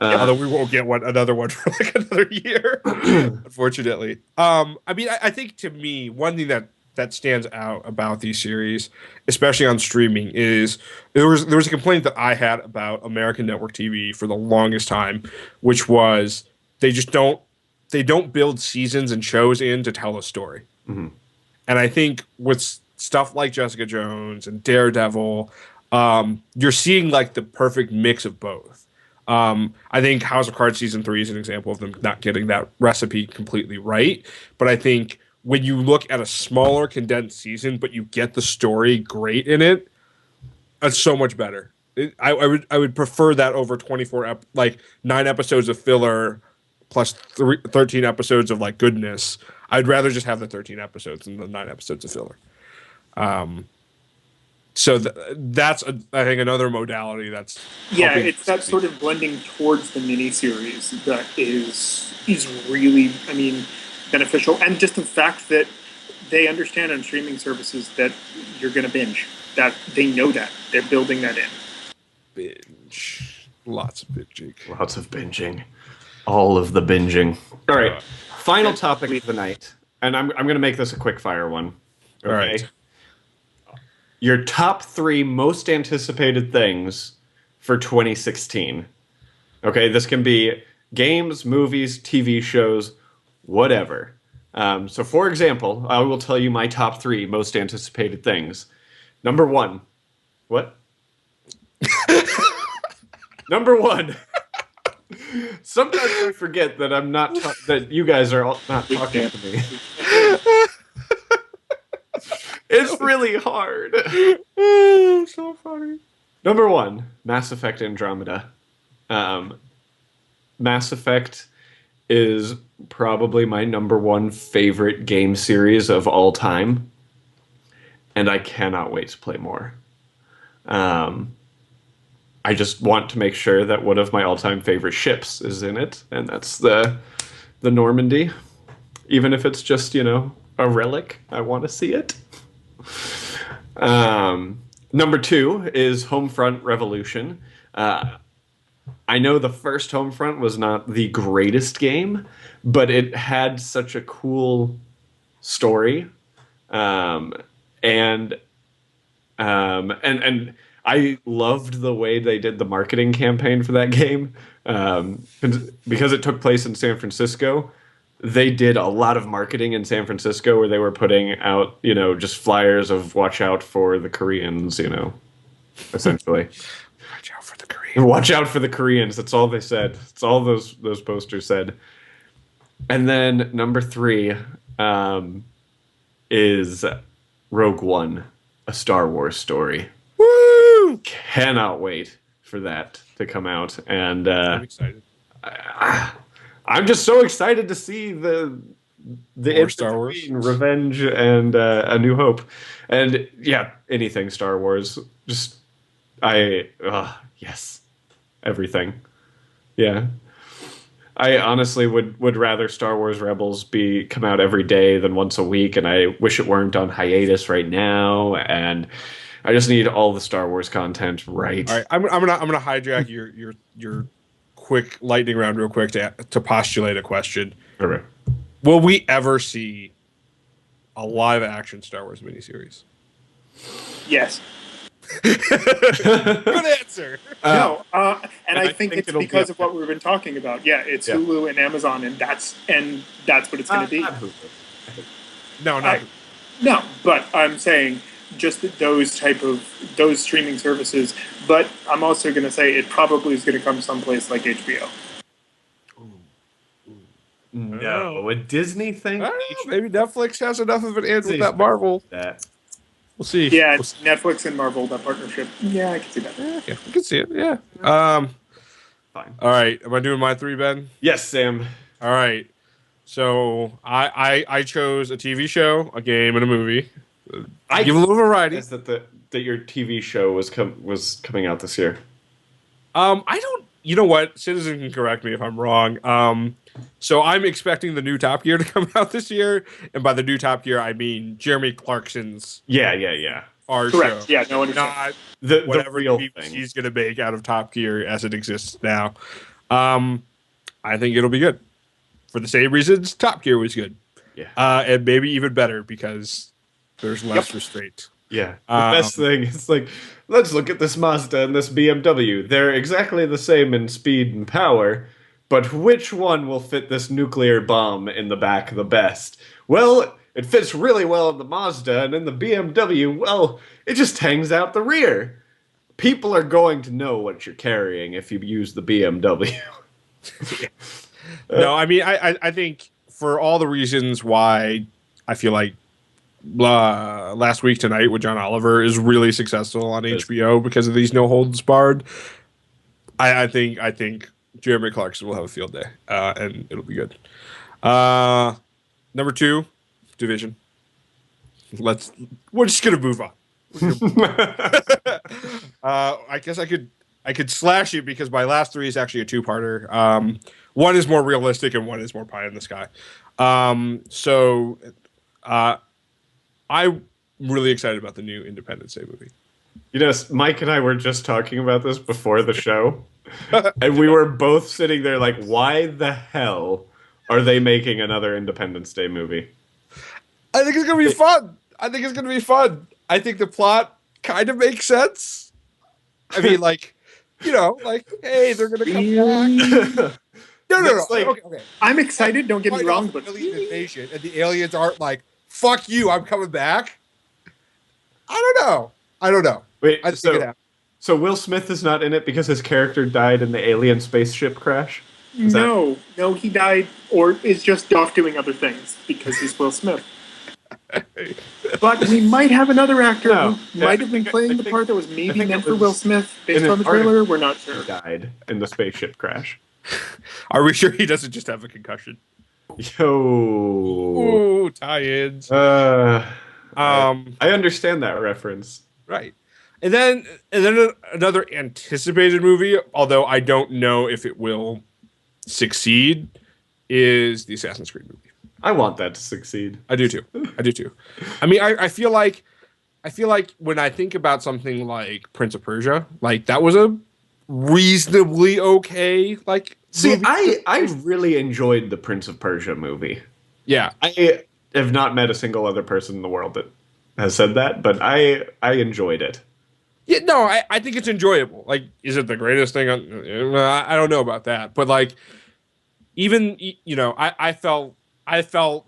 Although we won't get another one for like another year, unfortunately. I mean, I think to me, one thing that stands out about these series, especially on streaming, is there was a complaint that I had about American network TV for the longest time, which was they don't build seasons and shows in to tell a story. Mm-hmm. And I think with stuff like Jessica Jones and Daredevil, you're seeing like the perfect mix of both. I think House of Cards season 3 is an example of them not getting that recipe completely right. But I think when you look at a smaller condensed season, but you get the story great in it, it's so much better. I would prefer that over 9 episodes of filler plus 13 episodes of like goodness. I'd rather just have the 13 episodes than the 9 episodes of filler. So that's I think another modality that's it's that sort of blending towards the miniseries that is really, I mean, beneficial, and just the fact that they understand on streaming services that you're going to binge, that they know that they're building that in. binge, lots of binging. Lots of binging. All of the binging. All right. Final topic of the night. And I'm going to make this a quick fire one. Okay? All right. Your top 3 most anticipated things for 2016. Okay, this can be games, movies, TV shows, whatever. So, for example, I will tell you my top 3 most anticipated things. Number 1. What? Number 1. Sometimes I forget that I'm not that you guys are all not talking to me. It's really hard. Oh, so funny. Number 1, Mass Effect Andromeda. Mass Effect is probably my number 1 favorite game series of all time. and I cannot wait to play more. I just want to make sure that one of my all-time favorite ships is in it, and that's the Normandy. Even if it's just, a relic, I want to see it. Number 2 is Homefront Revolution. I know the first Homefront was not the greatest game, but it had such a cool story, and I loved the way they did the marketing campaign for that game, because it took place in San Francisco. They did a lot of marketing in San Francisco where they were putting out, just flyers of watch out for the Koreans, essentially. Watch out for the Koreans. Watch out for the Koreans. That's all they said. That's all those posters said. And then number 3 is Rogue One, a Star Wars story. Woo! Cannot wait for that to come out. And I'm excited. I'm just so excited to see the More Star Wars, Revenge, and A New Hope, and yeah, anything Star Wars. Just yes, everything. Yeah, I honestly would rather Star Wars Rebels come out every day than once a week, and I wish it weren't on hiatus right now. And I just need all the Star Wars content right. All right, I'm gonna hijack your quick lightning round real quick to postulate a question. Okay. Will we ever see a live action Star Wars miniseries? Yes. Good answer. No, and I think it's it'll because be of what we've been talking about. Yeah, it's Hulu and Amazon, and that's what it's going to be. Not Hulu. No, not. No, but I'm saying just those streaming services. But I'm also going to say it probably is going to come someplace like HBO. No, a Disney thing. I don't know, maybe Netflix has enough of an in with that Marvel. We'll see. Yeah, it's Netflix and Marvel, that partnership. Yeah, I can see that. Yeah, we can see it. Yeah. Fine. All right. Am I doing my 3, Ben? Yes, Sam. All right. So I chose a TV show, a game, and a movie. I give a little variety. Is that your TV show was coming out this year? I don't. You know what? Citizen can correct me if I'm wrong. So I'm expecting the new Top Gear to come out this year, and by the new Top Gear, I mean Jeremy Clarkson's. Yeah. Our Correct. show. Yeah, no one Not the whatever real thing thing he's going to make out of Top Gear as it exists now. I think it'll be good for the same reasons Top Gear was good. Yeah. And maybe even better because there's less restraint. Yeah. The best thing is let's look at this Mazda and this BMW. They're exactly the same in speed and power, but which one will fit this nuclear bomb in the back the best? Well, it fits really well in the Mazda, and in the BMW, well, it just hangs out the rear. People are going to know what you're carrying if you use the BMW. No, I mean, I think for all the reasons why I feel like Last Week Tonight with John Oliver is really successful on HBO because of these no holds barred. I think Jeremy Clarkson will have a field day, and it'll be good. Number 2, Division. We're just gonna move on. I guess I could slash you because my last 3 is actually a 2-parter. One is more realistic and one is more pie in the sky. I'm really excited about the new Independence Day movie. Mike and I were just talking about this before the show, and we were both sitting there like, why the hell are they making another Independence Day movie? I think it's going to be fun. I think the plot kind of makes sense. I mean, hey, they're going to come back. No. Okay. I'm excited, don't get me wrong, but alien invasion, and the aliens aren't like, fuck you, I'm coming back. I don't know. Wait, I think it happened. So Will Smith is not in it because his character died in the alien spaceship crash? No, he died or is just off doing other things because he's Will Smith. But we might have another actor who might have been playing the part that was maybe meant for Will Smith based on the trailer. We're not sure. He died in the spaceship crash. Are we sure he doesn't just have a concussion? Yo. Ooh, tie-ins. I understand that reference. Right. And then another anticipated movie, although I don't know if it will succeed, is the Assassin's Creed movie. I want that to succeed. I do too. I do too. I mean, I feel like when I think about something like Prince of Persia, like that was a reasonably okay See, movie. I really enjoyed the Prince of Persia movie. Yeah. I have not met a single other person in the world that has said that, but I enjoyed it. Yeah, no, I think it's enjoyable. Like, is it the greatest thing? I don't know about that, but like, even I felt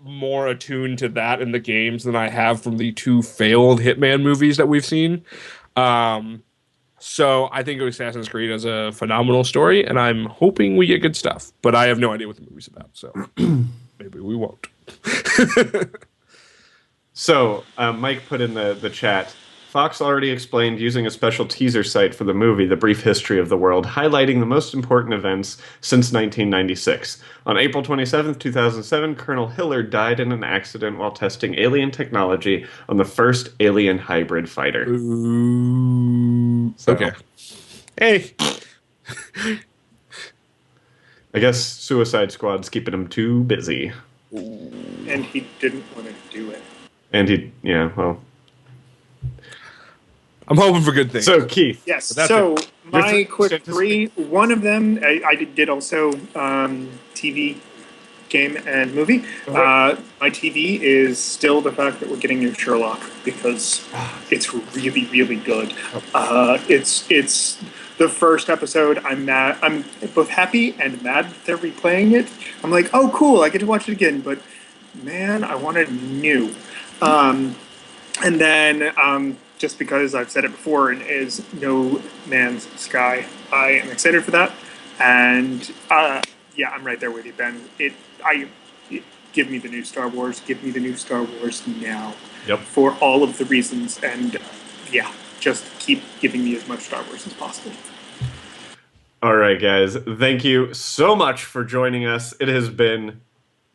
more attuned to that in the games than I have from the two failed Hitman movies that we've seen. So I think Assassin's Creed is a phenomenal story, and I'm hoping we get good stuff. But I have no idea what the movie's about, so maybe we won't. So, Mike put in the chat, Fox already explained using a special teaser site for the movie, The Brief History of the World, highlighting the most important events since 1996. On April 27, 2007, Colonel Hiller died in an accident while testing alien technology on the first alien hybrid fighter. Ooh. So, Okay. Hey. I guess Suicide Squad's keeping him too busy. And he didn't want to do it. And I'm hoping for good things. So, Keith. Yes. That's So it. my quick three. One of them I did also TV, game, and movie. My TV is still the fact that we're getting new Sherlock because it's really, really good. It's the first episode. I'm mad. I'm both happy and mad that they're replaying it. I'm like, oh, cool! I get to watch it again. But man, I wanted new. And then just because I've said it before, it is No Man's Sky. I am excited for that, and yeah, I'm right there with you, Ben. Give me the new Star Wars. Give me the new Star Wars now. Yep. For all of the reasons, and yeah, just keep giving me as much Star Wars as possible. All right, guys. Thank you so much for joining us. It has been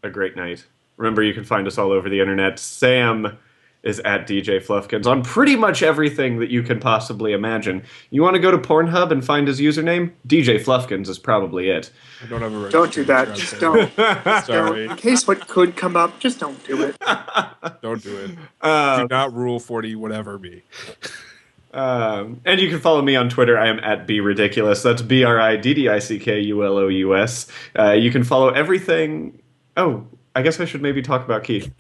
a great night. Remember, you can find us all over the internet. Sam is at DJ Fluffkins on pretty much everything that you can possibly imagine. You want to go to Pornhub and find his username? DJ Fluffkins is probably it. I don't have a Don't do that. Just don't. Sorry. In case what could come up, just don't do it. Don't do it. Do not rule 40 whatever me. And you can follow me on Twitter. I am at BRidiculous. That's BRIDDICKULOUS. You can follow everything. Oh, I guess I should maybe talk about Keith.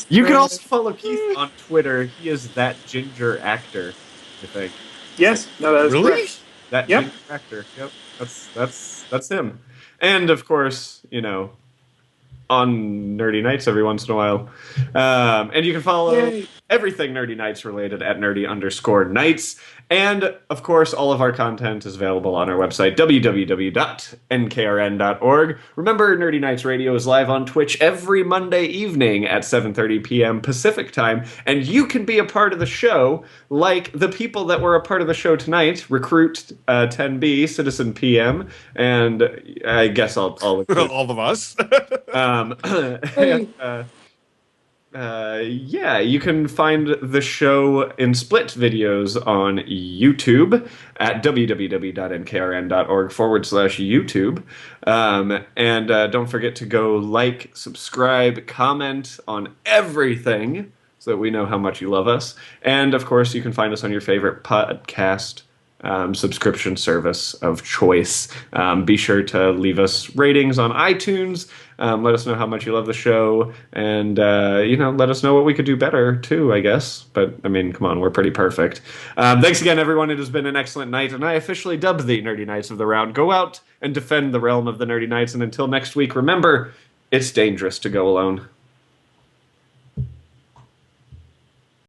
You can also follow Keith on Twitter. He is that ginger actor, I think. Yes. No, that is Really? correct. That Yep. ginger actor. Yep. That's him. And of course, on Nerdy Nights every once in a while. And you can follow everything Nerdy Nights related at nerdy_nights. And, of course, all of our content is available on our website, www.nkrn.org. Remember, Nerdy Nights Radio is live on Twitch every Monday evening at 7:30 p.m. Pacific Time. And you can be a part of the show, like the people that were a part of the show tonight, Recruit 10B, Citizen PM, and I guess I'll include All of us. Yeah, you can find the show in split videos on YouTube at www.nkrn.org/YouTube. And don't forget to go like, subscribe, comment on everything so that we know how much you love us. And, of course, you can find us on your favorite podcast subscription service of choice. Be sure to leave us ratings on iTunes. Let us know how much you love the show, and let us know what we could do better too, I guess. But I mean, come on, we're pretty perfect. Thanks again, everyone. It has been an excellent night, and I officially dub the Nerdy Knights of the Round. Go out and defend the realm of the Nerdy Knights, and until next week, remember, it's dangerous to go alone.